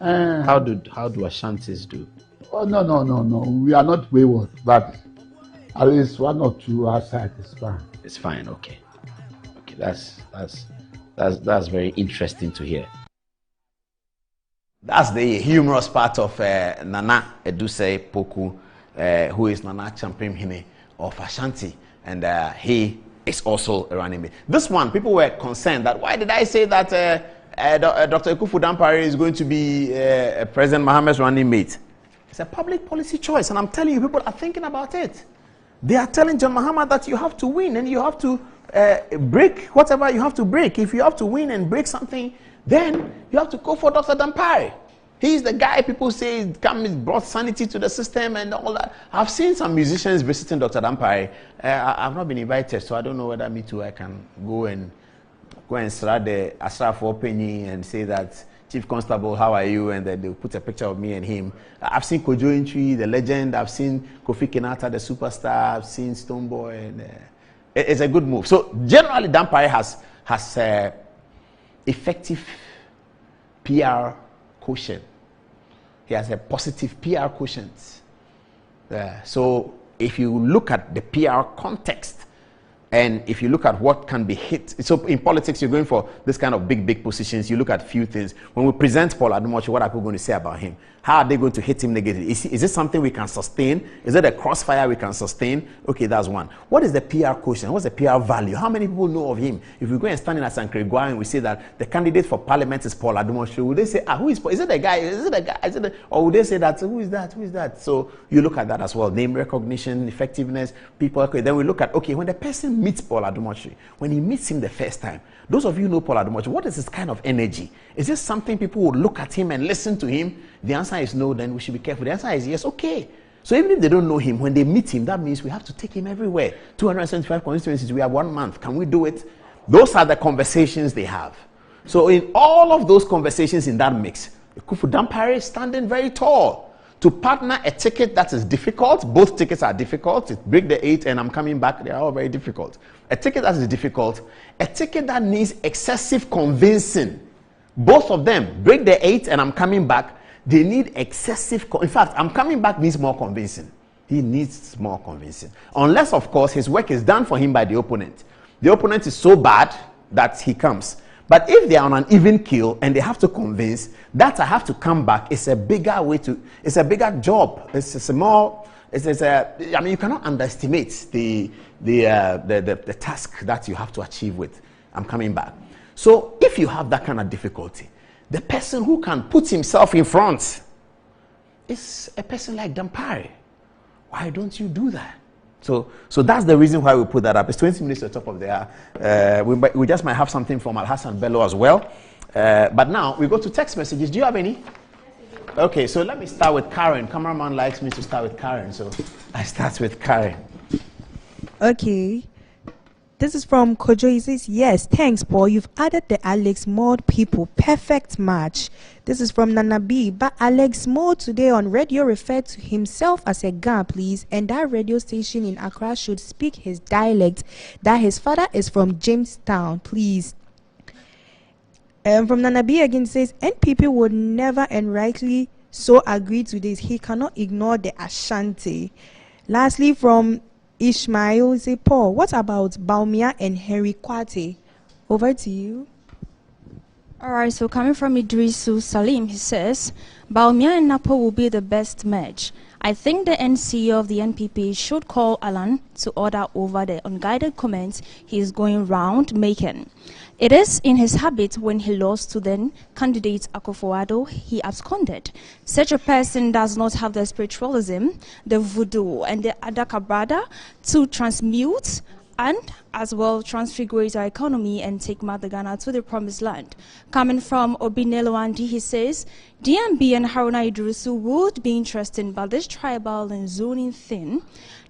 How do Ashantis do? Oh no. We are not wayward, but at least 1 or 2 outside is fine. It's fine. Okay. That's very interesting to hear. That's the humorous part of Nana Eduse Poku, who is Nana Champem Hine of Ashanti, and he is also a running mate. This one, people were concerned that why did I say that Dr. Ekufu Dampare is going to be President Mohammed's running mate? It's a public policy choice, and I'm telling you, people are thinking about it. They are telling John Mahama that you have to win and you have to break whatever you have to break. If you have to win and break something, then you have to go for Dr. Dampare. He's the guy people say brought sanity to the system and all that. I've seen some musicians visiting Dr. Dampare. I've not been invited, so I don't know whether me too I can go and start the Asrafo Penny and say that, Chief Constable, how are you? And then they'll put a picture of me and him. I've seen Kojo Intri, the legend. I've seen Kofi Kenata, the superstar. I've seen Stoneboy. And it's a good move. So generally, Dampare has effective PR quotient. He has a positive PR quotient. So if you look at the PR context, and if you look at what can be hit, so in politics, you're going for this kind of big positions. You look at few things. When we present Paul Adumochi, what are people going to say about him? How are they going to hit him negatively? Is this something we can sustain? Is it a crossfire we can sustain? Okay, that's one. What is the PR quotient? What's the PR value? How many people know of him? If we go and stand in at St. Gregoire and we say that the candidate for parliament is Paul Adumochi, would they say, who is Paul? Is it a guy? Is it a guy? Or would they say that, who is that? Who is that? So you look at that as well. Name recognition, effectiveness, people. Okay, then we look at, okay, when the person meets Paul Adumochi, when he meets him the first time, those of you who know Paul Adumochi, what is his kind of energy? Is this something people would look at him and listen to him? The answer is no, then we should be careful. The answer is yes, okay. So even if they don't know him, when they meet him, that means we have to take him everywhere. 275 constituencies, we have 1 month. Can we do it? Those are the conversations they have. So in all of those conversations in that mix, Ekufu Dampare is standing very tall. To partner a ticket that is difficult, both tickets are difficult. It break the 8 and I'm coming back, they are all very difficult. A ticket that is difficult, a ticket that needs excessive convincing. Both of them, break the 8 and I'm coming back, they need excessive, in fact, I'm coming back needs more convincing. He needs more convincing. Unless, of course, his work is done for him by the opponent. The opponent is so bad that he comes. But if they are on an even keel and they have to convince that I have to come back, it's a bigger way to, it's a bigger job. It's a more, I mean, you cannot underestimate the task that you have to achieve with, I'm coming back. So if you have that kind of difficulty, the person who can put himself in front is a person like Dampare. Why don't you do that? So that's the reason why we put that up. It's 20 minutes to the top of the hour. We just might have something from Alhassan Bello as well. But now we go to text messages. Do you have any? Okay, so let me start with Karen. Cameraman likes me to start with Karen, so I start with Karen. Okay. This is from Kojo. He says, yes, thanks, Paul. You've added the Alex Mode people. Perfect match. This is from Nana B. But Alex Mode today on radio referred to himself as a Ga, please. And that radio station in Accra should speak his dialect. That his father is from Jamestown, please. From Nana B again says, NPP would never and rightly so agree to this. He cannot ignore the Ashanti. Lastly, from Ishmael, say, Paul, what about Baumia and Henry Kwate? Over to you. All right, so coming from Idrisu Salim, he says, Baumia and Napo will be the best match. I think the NCO of the NPP should call Alan to order over the unguided comments he is going round making. It is in his habit when he lost to then candidate Akufo-Addo, he absconded. Such a person does not have the spiritualism, the voodoo, and the adakabrada to transmute and as well transfigure our economy and take Mother Ghana to the promised land. Coming from Obinelo Andy, he says, DMB and Haruna Idrisu would be interesting, but this tribal and zoning thing.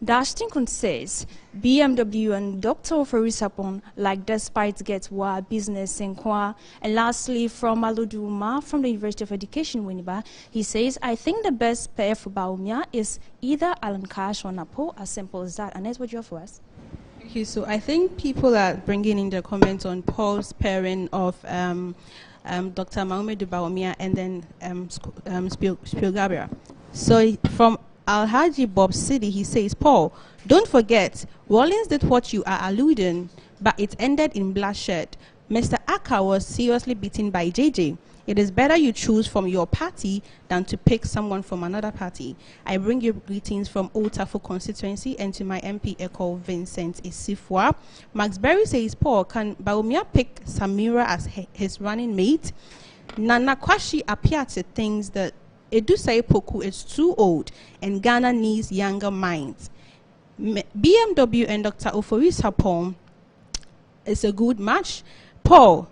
Dashtinkun says, BMW and Dr. Oforisapon like despite get wa business in Kwa. And lastly, from Maluduma from the University of Education, Winneba, he says, I think the best pair for Baumia is either Alan Cash or Napo, as simple as that. And that's what you have for us. Okay, so I think people are bringing in their comments on Paul's pairing of Dr. Mohamed Baumia and then Spielgabria. So from Alhaji Bob City, he says, Paul, don't forget, Rawlings did what you are alluding, but it ended in bloodshed. Mr. Aka was seriously beaten by JJ. It is better you choose from your party than to pick someone from another party. I bring you greetings from Otafo constituency and to my MP Echo Vincent Isifwa. Max Berry says, Paul, can Baumia pick Samira as his running mate? Nana Kwashi appear to things that Edusai Poku is too old and Ghana needs younger minds. BMW and Dr. Oforisapon is a good match. Paul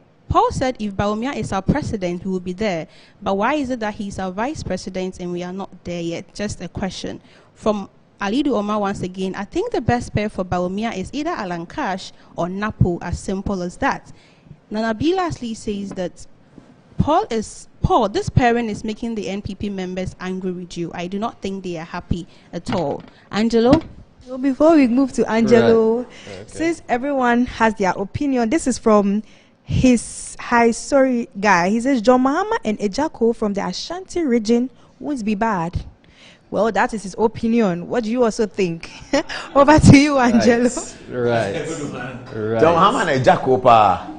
said if Baumia is our president, we will be there. But why is it that he's our vice president and we are not there yet? Just a question. From Alidu Omar once again, I think the best pair for Baumia is either Alan Cash or Napo, as simple as that. Nanabi lastly says that Paul, this pairing is making the NPP members angry with you. I do not think they are happy at all. Angelo? So before we move to Angelo, since everyone has their opinion, this is from his guy. He says John Mahama and Ejako from the Ashanti region won't be bad. Well, that is his opinion. What do you also think? Over to you, Angelo. Right. John Mahama and Ejako, pa.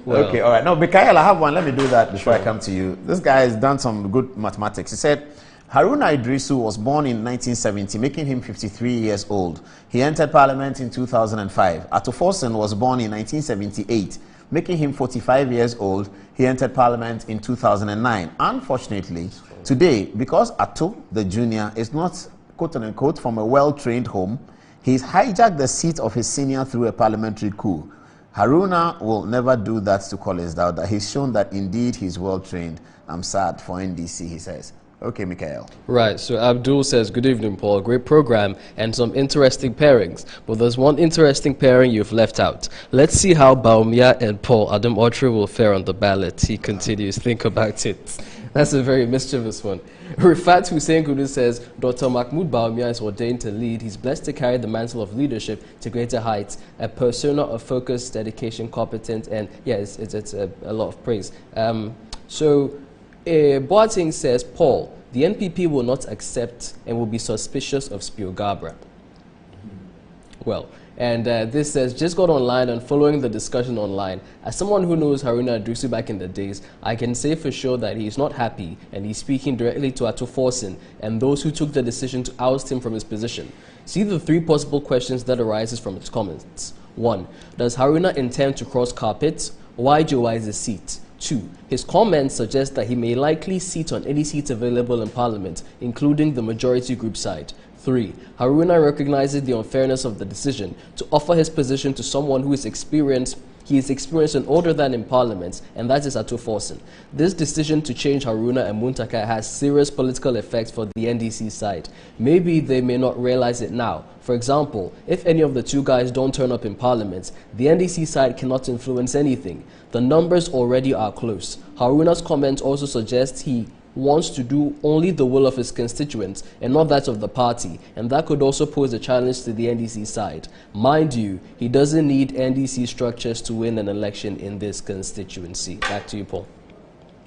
Well. Okay, all right. No, Mikael, I have one. Let me do that before I come to you. This guy has done some good mathematics. He said, Haruna Idrisu was born in 1970, making him 53 years old. He entered parliament in 2005. Ato Forson was born in 1978, making him 45 years old. He entered parliament in 2009. Unfortunately, today, because Ato, the junior, is not, quote-unquote, from a well-trained home, he's hijacked the seat of his senior through a parliamentary coup. Haruna will never do that to Collins Dauda. He's shown that indeed he's well-trained. I'm sad for NDC, he says. Okay, Mikael. Right, so Abdul says, good evening, Paul. Great program and some interesting pairings. But there's one interesting pairing you've left out. Let's see how Baumia and Paul Adam Autry will fare on the ballot. He continues, think about it. That's a very mischievous one. Rifat Hussein Kudu says, Dr. Mahmoud Baumia is ordained to lead. He's blessed to carry the mantle of leadership to greater heights. A persona of focus, dedication, competence, and yes, it's a lot of praise. Boateng says, Paul, the NPP will not accept and will be suspicious of Spielgabria. Well, and this says, just got online and following the discussion online. As someone who knows Haruna Idrisu back in the days, I can say for sure that he's not happy and he's speaking directly to Ato Forson and those who took the decision to oust him from his position. See the three possible questions that arises from his comments. 1. Does Haruna intend to cross carpets? Why Joe the seat? 2. His comments suggest that he may likely sit on any seats available in Parliament, including the majority group side. 3. Haruna recognizes the unfairness of the decision to offer his position to someone who is experienced. He is experienced and older than in Parliament, and that is Ato Forson. This decision to change Haruna and Muntaka has serious political effects for the NDC side. Maybe they may not realize it now. For example, if any of the two guys don't turn up in Parliament, the NDC side cannot influence anything. The numbers already are close. Haruna's comment also suggests he wants to do only the will of his constituents and not that of the party, and that could also pose a challenge to the NDC side. Mind you, he doesn't need NDC structures to win an election in this constituency. Back to you, Paul.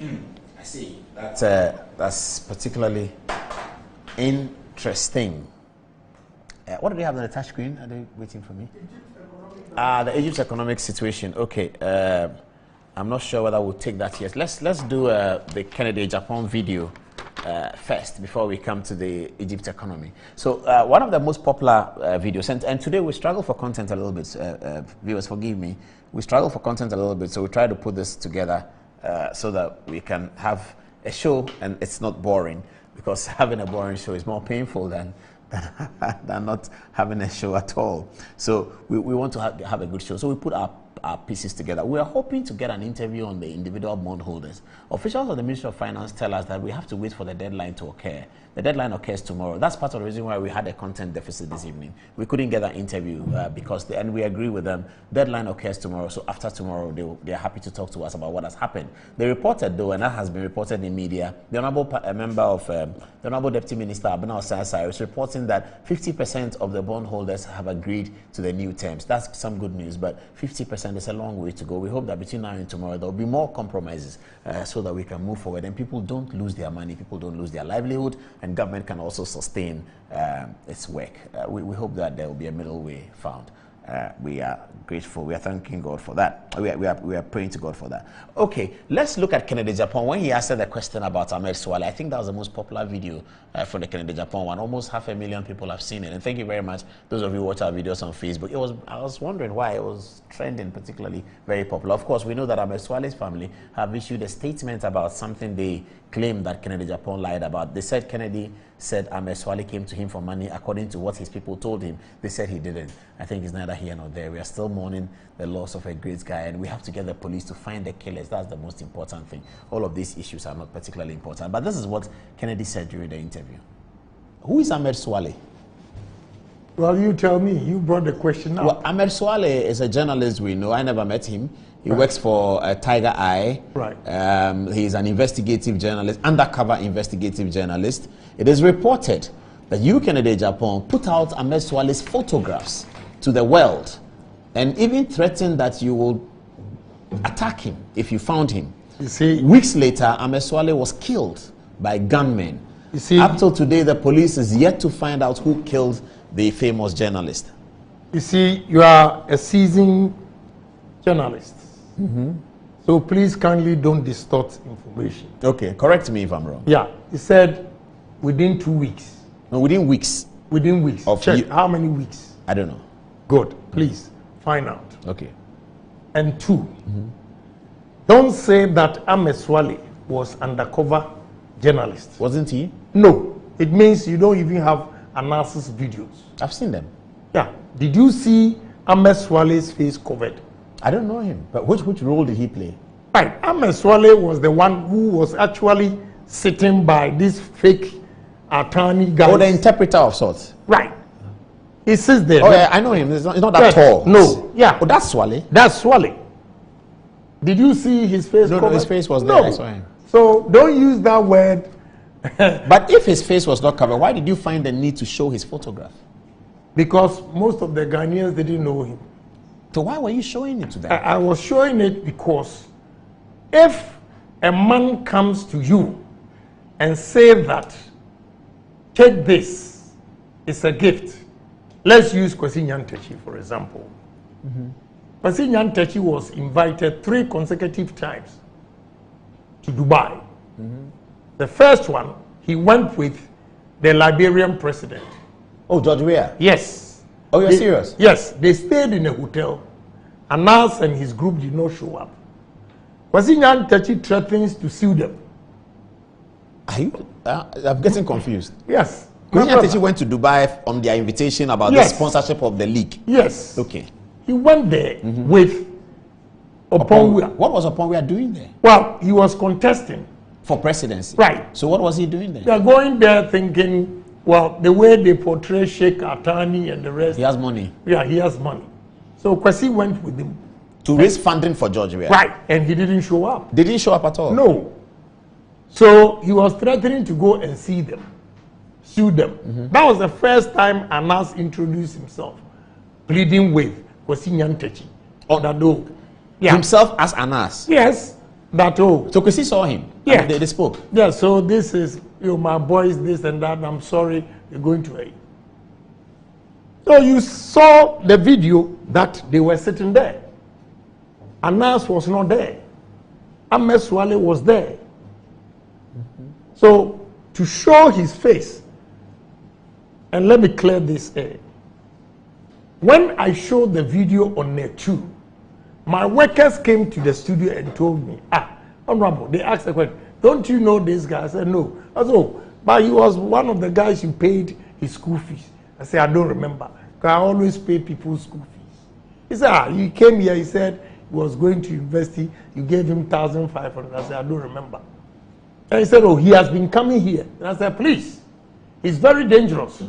I see. That's particularly interesting. What do they have on the touch screen? Are they waiting for me? The Egypt's economic situation. Okay. I'm not sure whether we'll take that yet. Let's do the Kennedy Japan video first before we come to the Egypt economy. So one of the most popular videos, and today we struggle for content a little bit. Viewers, forgive me. We struggle for content a little bit, so we try to put this together so that we can have a show and it's not boring, because having a boring show is more painful than not having a show at all. So we want to have a good show. So we put our pieces together. We are hoping to get an interview on the individual bondholders. Officials of the Ministry of Finance tell us that we have to wait for the deadline to occur. The deadline occurs tomorrow. That's part of the reason why we had a content deficit this evening. We couldn't get that interview and we agree with them. Deadline occurs tomorrow, so after tomorrow they're happy to talk to us about what has happened. They reported though, and that has been reported in media, the Honourable member of the Honourable Deputy Minister Abena Osai is reporting that 50% of the bondholders have agreed to the new terms. That's some good news, but 50% is a long way to go. We hope that between now and tomorrow there will be more compromises so that we can move forward and people don't lose their money, people don't lose their livelihood, and government can also sustain its work. We hope that there will be a middle way found. We are grateful. We are thanking God for that. We are praying to God for that. Okay, let's look at Kennedy Japan. When he answered the question about Ahmed Swale, I think that was the most popular video from the Kennedy Japan one. Almost 500,000 people have seen it. And thank you very much, those of you who watch our videos on Facebook. I was wondering why it was trending, particularly very popular. Of course, we know that Ahmed Swale's family have issued a statement about something they claim that Kennedy Japan lied about. They said Kennedy said Ahmed Swale came to him for money according to what his people told him. They said he didn't. I think it's neither here nor there. We are still mourning the loss of a great guy, and we have to get the police to find the killers. That's the most important thing. All of these issues are not particularly important. But this is what Kennedy said during the interview. Who is Ahmed Swale? Well, you tell me. You brought the question up. Well, Ahmed Swale is a journalist we know. I never met him. He works for Tiger Eye. Right. He's an investigative journalist, undercover investigative journalist. It is reported that you, Kennedy Japan, put out Ahmed Swale's photographs to the world and even threatened that you will attack him if you found him. You see, weeks later, Ahmed Swale was killed by gunmen. You see, up till today, the police is yet to find out who killed the famous journalist. You see, you are a seasoned journalist. So please kindly don't distort information. Okay, correct me if I'm wrong. Yeah, he said within 2 weeks. No, within weeks. Within weeks. Check how many weeks. I don't know. Good. Please find out. Okay. And 2, don't say that Ahmed Swale was undercover journalist. Wasn't he? No. It means you don't even have analysis videos. I've seen them. Yeah. Did you see Ahmed Swale's face covered? I don't know him, but which role did he play? Right. Ahmed Swale was the one who was actually sitting by this fake attorney guy. Oh, the interpreter of sorts. Right. He sits there. Oh, yeah, I know him. He's not that tall. No. Yeah. Oh, that's Swale. That's Swale. Did you see his face covered? No, his face was there. I saw him. So don't use that word. But if his face was not covered, why did you find the need to show his photograph? Because most of the Ghanaians didn't know him. So why were you showing it to them? I was showing it because if a man comes to you and say that, take this, it's a gift. Let's use Kwesi Nyantakyi, for example. Kwesi Nyantakyi was invited 3 consecutive times to Dubai. The first one, he went with the Liberian president. Oh, George Weah? Yes. Oh, you're serious? Yes. They stayed in a hotel. Anas and his group did not show up. Kwesi Nyantakyi threatens to sue them. Are you? I'm getting confused. Yes. Kwesi Nyantakyi went to Dubai on their invitation about the sponsorship of the league. Yes. Okay. He went there with Oppong. What was Oppong doing there? Well, he was contesting for presidency. Right. So what was he doing there? They are going there thinking, well, the way they portray Sheikh Atani and the rest. He has money. Yeah, he has money. So Kwesi went with him. To raise funding for George Weah. Right. And he didn't show up. Didn't show up at all? No. So he was threatening to go and see them, sue them. That was the first time Anas introduced himself, pleading with Kwesi Nyantakyi. Oh, that dog. Yeah. Himself as Anas? Yes. That all. So Kwesi saw him? Yeah. They spoke? Yeah, so this is, my boys, this and that, I'm sorry, you're going to A. So you saw the video that they were sitting there. Anas was not there. Ameswale was there. So, to show his face, and let me clear this air. When I showed the video on Net 2, my workers came to the studio and told me, Honorable, they asked the question, don't you know this guy? I said, no. I said, oh, but he was one of the guys you paid his school fees. I said, I don't remember, because I always pay people's school fees. He said, he came here, he said he was going to university, you gave him 1,500. I said, I don't remember. And he said, oh, he has been coming here. And I said, please, he's very dangerous.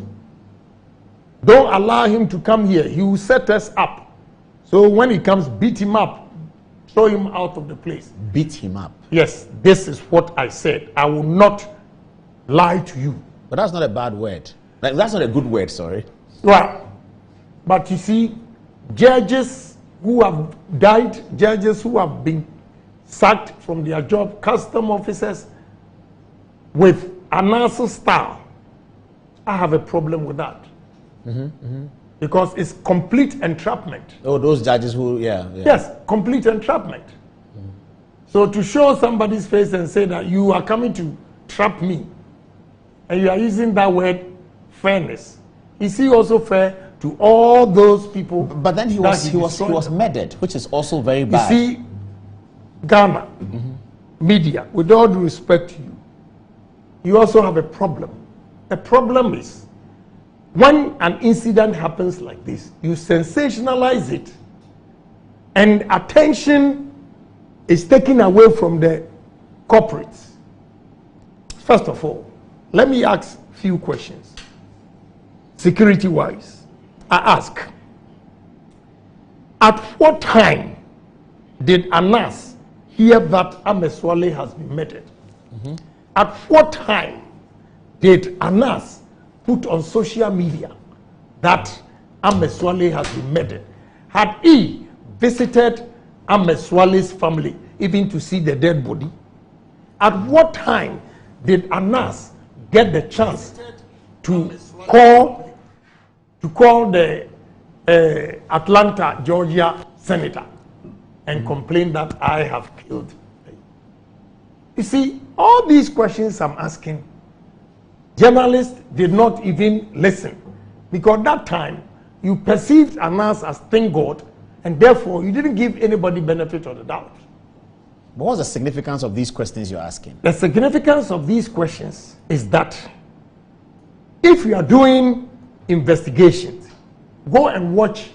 Don't allow him to come here. He will set us up. So when he comes, beat him up. Throw him out of the place. Beat him up? Yes, this is what I said. I will not lie to you. But that's not a bad word. Like, that's not a good word, sorry. Right. But you see, judges who have died, judges who have been sacked from their job, custom officers with Anaso style, I have a problem with that. Because it's complete entrapment. Oh, those judges who, yeah. Yes, complete entrapment. So to show somebody's face and say that you are coming to trap me, and you are using that word fairness, is he also fair to all those people? But then he was murdered, which is also very bad. You see, Ghana media, with all due respect to you, you also have a problem. The problem is, when an incident happens like this, you sensationalize it, and attention is taken away from the corporates. First of all, let me ask a few questions. Security-wise, I ask, at what time did Anas hear that Ameswale has been murdered? At what time did Anas put on social media that Ameswale has been murdered? Had he visited Ameswale's family even to see the dead body? At what time did Anas get the chance to call the Atlanta, Georgia senator and complain that I have killed? You see, all these questions I'm asking, journalists did not even listen, because that time you perceived Anas as thank God, and therefore you didn't give anybody benefit of the doubt. But what's the significance of these questions you're asking? The significance of these questions is that if you are doing investigations, go and watch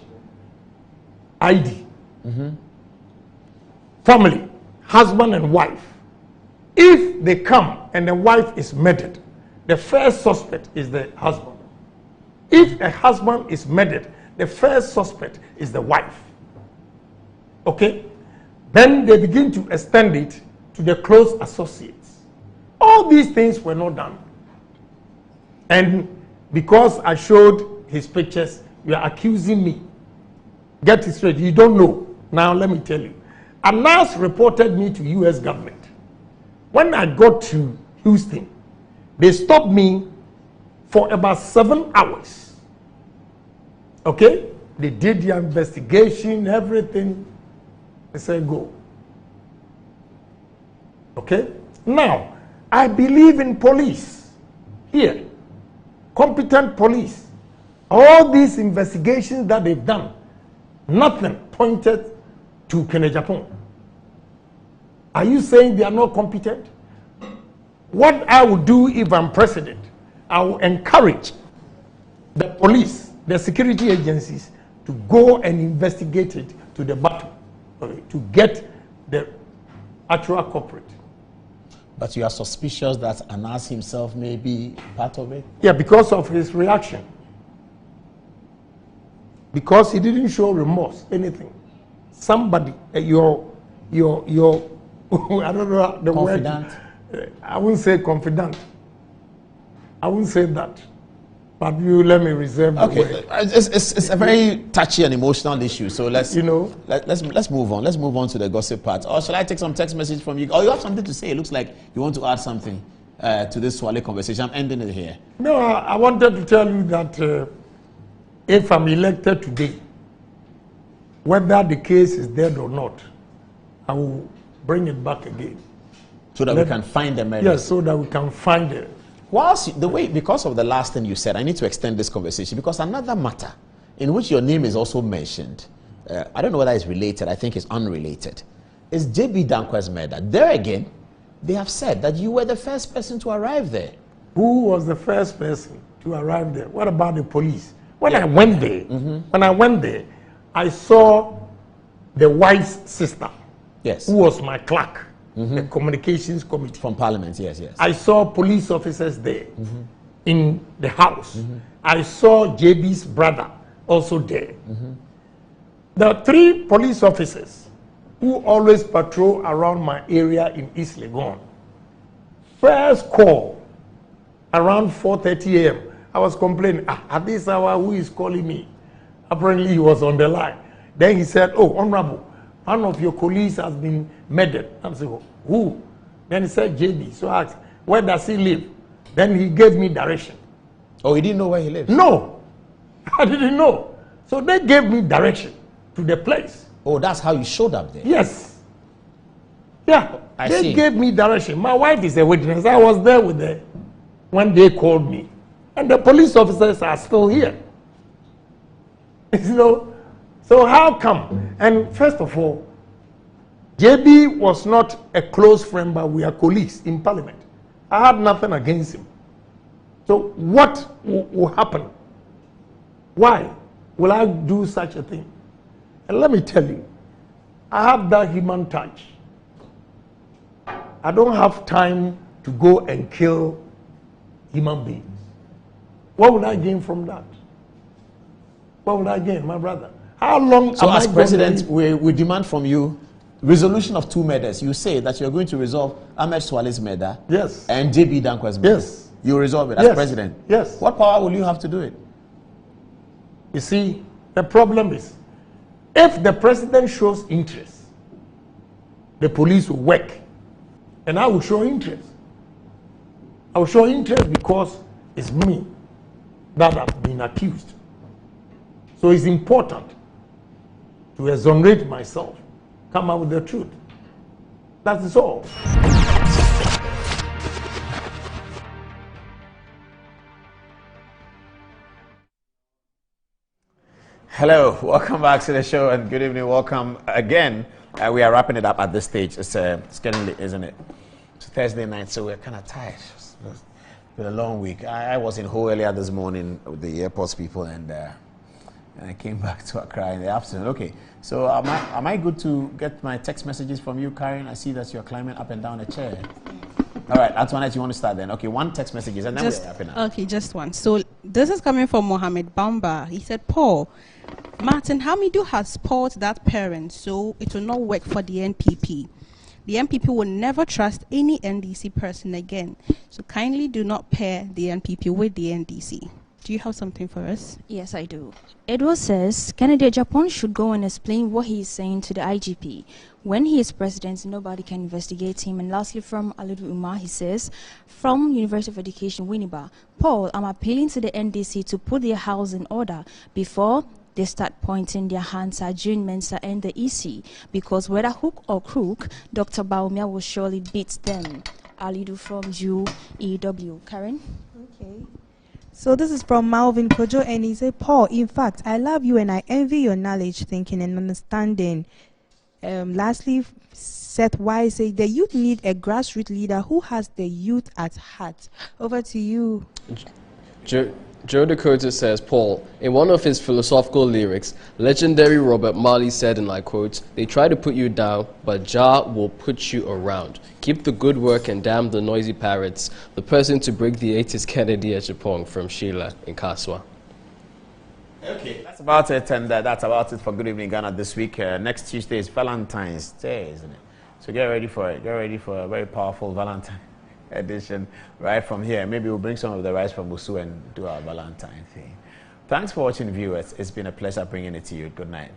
ID, family, husband and wife. If they come and the wife is murdered, the first suspect is the husband. If a husband is murdered, the first suspect is the wife. Okay? Then they begin to extend it to the close associates. All these things were not done. And because I showed his pictures, you are accusing me. Get it straight. You don't know. Now let me tell you. Anas reported me to US government. When I got to Houston, they stopped me for about 7 hours. Okay? They did their investigation, everything. They said, go. Okay? Now, I believe in police. Here. Competent police. All these investigations that they've done, nothing pointed to Kenneth Japan. Are you saying they are not competent? What I will do if I'm president, I will encourage the police, the security agencies, to go and investigate it to the bottom, to get the actual culprit. But you are suspicious that Anas himself may be part of it? Yeah, because of his reaction. Because he didn't show remorse, anything. Somebody, your I don't know the confidant. Word. I wouldn't say confidant. I wouldn't say that. But you let me reserve the word. It's a very touchy and emotional issue. So let's move on. Let's move on to the gossip part. Or shall I take some text message from you? Oh, you have something to say. It looks like you want to add something to this Swale conversation. I'm ending it here. No, I wanted to tell you that if I'm elected today, whether the case is dead or not, I will bring it back again. So that we can find the murderers. Yes, so that we can find it. Whilst the way, because of the last thing you said, I need to extend this conversation because another matter in which your name is also mentioned, I don't know whether it's related, I think it's unrelated, is J.B. Dankwa's murder. There again, they have said that you were the first person to arrive there. Who was the first person to arrive there? What about the police? When I went there, I saw the wife's sister, yes, who was my clerk, the communications committee. From Parliament, yes. I saw police officers there in the house. I saw JB's brother also there. There are 3 police officers who always patrol around my area in East Legon. First call, around 4:30 a.m., I was complaining, at this hour, who is calling me? Apparently, he was on the line. Then he said, oh, Honorable, one of your colleagues has been murdered. I'm saying, who? Then he said, JB. So I asked, where does he live? Then he gave me direction. Oh, he didn't know where he lived? No, I didn't know. So they gave me direction to the place. Oh, that's how you showed up there? Yes. Yeah, they gave me direction. My wife is a witness. I was there with them when they called me. And the police officers are still here. You know, so how come? And first of all, JB was not a close friend, but we are colleagues in Parliament. I had nothing against him. So what will happen? Why will I do such a thing? And let me tell you, I have that human touch. I don't have time to go and kill human beings. What would I gain from that? What would I gain, my brother? How long? So as president, we demand from you resolution of 2 murders. You say that you're going to resolve Ahmed Swale's murder, yes, and J.B. Dankwa's murder. Yes. You resolve it as president. Yes. What power will you have to do it? You see, the problem is, if the president shows interest, the police will work, and I will show interest. I will show interest because it's me that have been accused. So it's important to exonerate myself, come out with the truth. That is all. Hello, welcome back to the show and good evening, welcome again. We are wrapping it up at this stage. It's getting late, isn't it? It's Thursday night, so we're kind of tired. It's been a long week. I was in Ho earlier this morning with the airports people and I came back to Accra in the afternoon. Okay, so am I good to get my text messages from you, Karen? I see that you're climbing up and down a chair. All right, Antoinette, you want to start then? Okay, 1 text messages and then we're wrapping up. Okay, just 1. So this is coming from Mohammed Bamba. He said, Paul, Martin Hamidu has spoiled that parent, so it will not work for the NPP. The NPP will never trust any NDC person again. So kindly do not pair the NPP with the NDC. Do you have something for us? Yes, I do. Edward says Kennedy Japan should go and explain what he is saying to the IGP. When he is president, nobody can investigate him. And lastly, from Alidu Umar, he says, from University of Education, Winneba, Paul, I'm appealing to the NDC to put their house in order before they start pointing their hands at June Mensa and the EC, because whether hook or crook, Dr. Baumia will surely beat them. Alidu from UEW. Karen? Okay. So this is from Malvin Kojo, and he said, Paul, in fact, I love you and I envy your knowledge, thinking and understanding. Lastly, Seth Wise said, the youth need a grassroots leader who has the youth at heart. Over to you. Joe Dakota says, Paul, in one of his philosophical lyrics, legendary Robert Marley said, and I quote, they try to put you down, but Jah will put you around. Keep the good work and damn the noisy parrots. The person to break the 8 is Kennedy Ejapong from Sheila in Kaswa. Okay, that's about it, and that's about it for Good Evening Ghana this week. Next Tuesday is Valentine's Day, isn't it? So get ready for it. Get ready for a very powerful Valentine edition right from here. Maybe we'll bring some of the rice from Busu and do our Valentine thing. Thanks for watching, viewers. It's been a pleasure bringing it to you. Good night.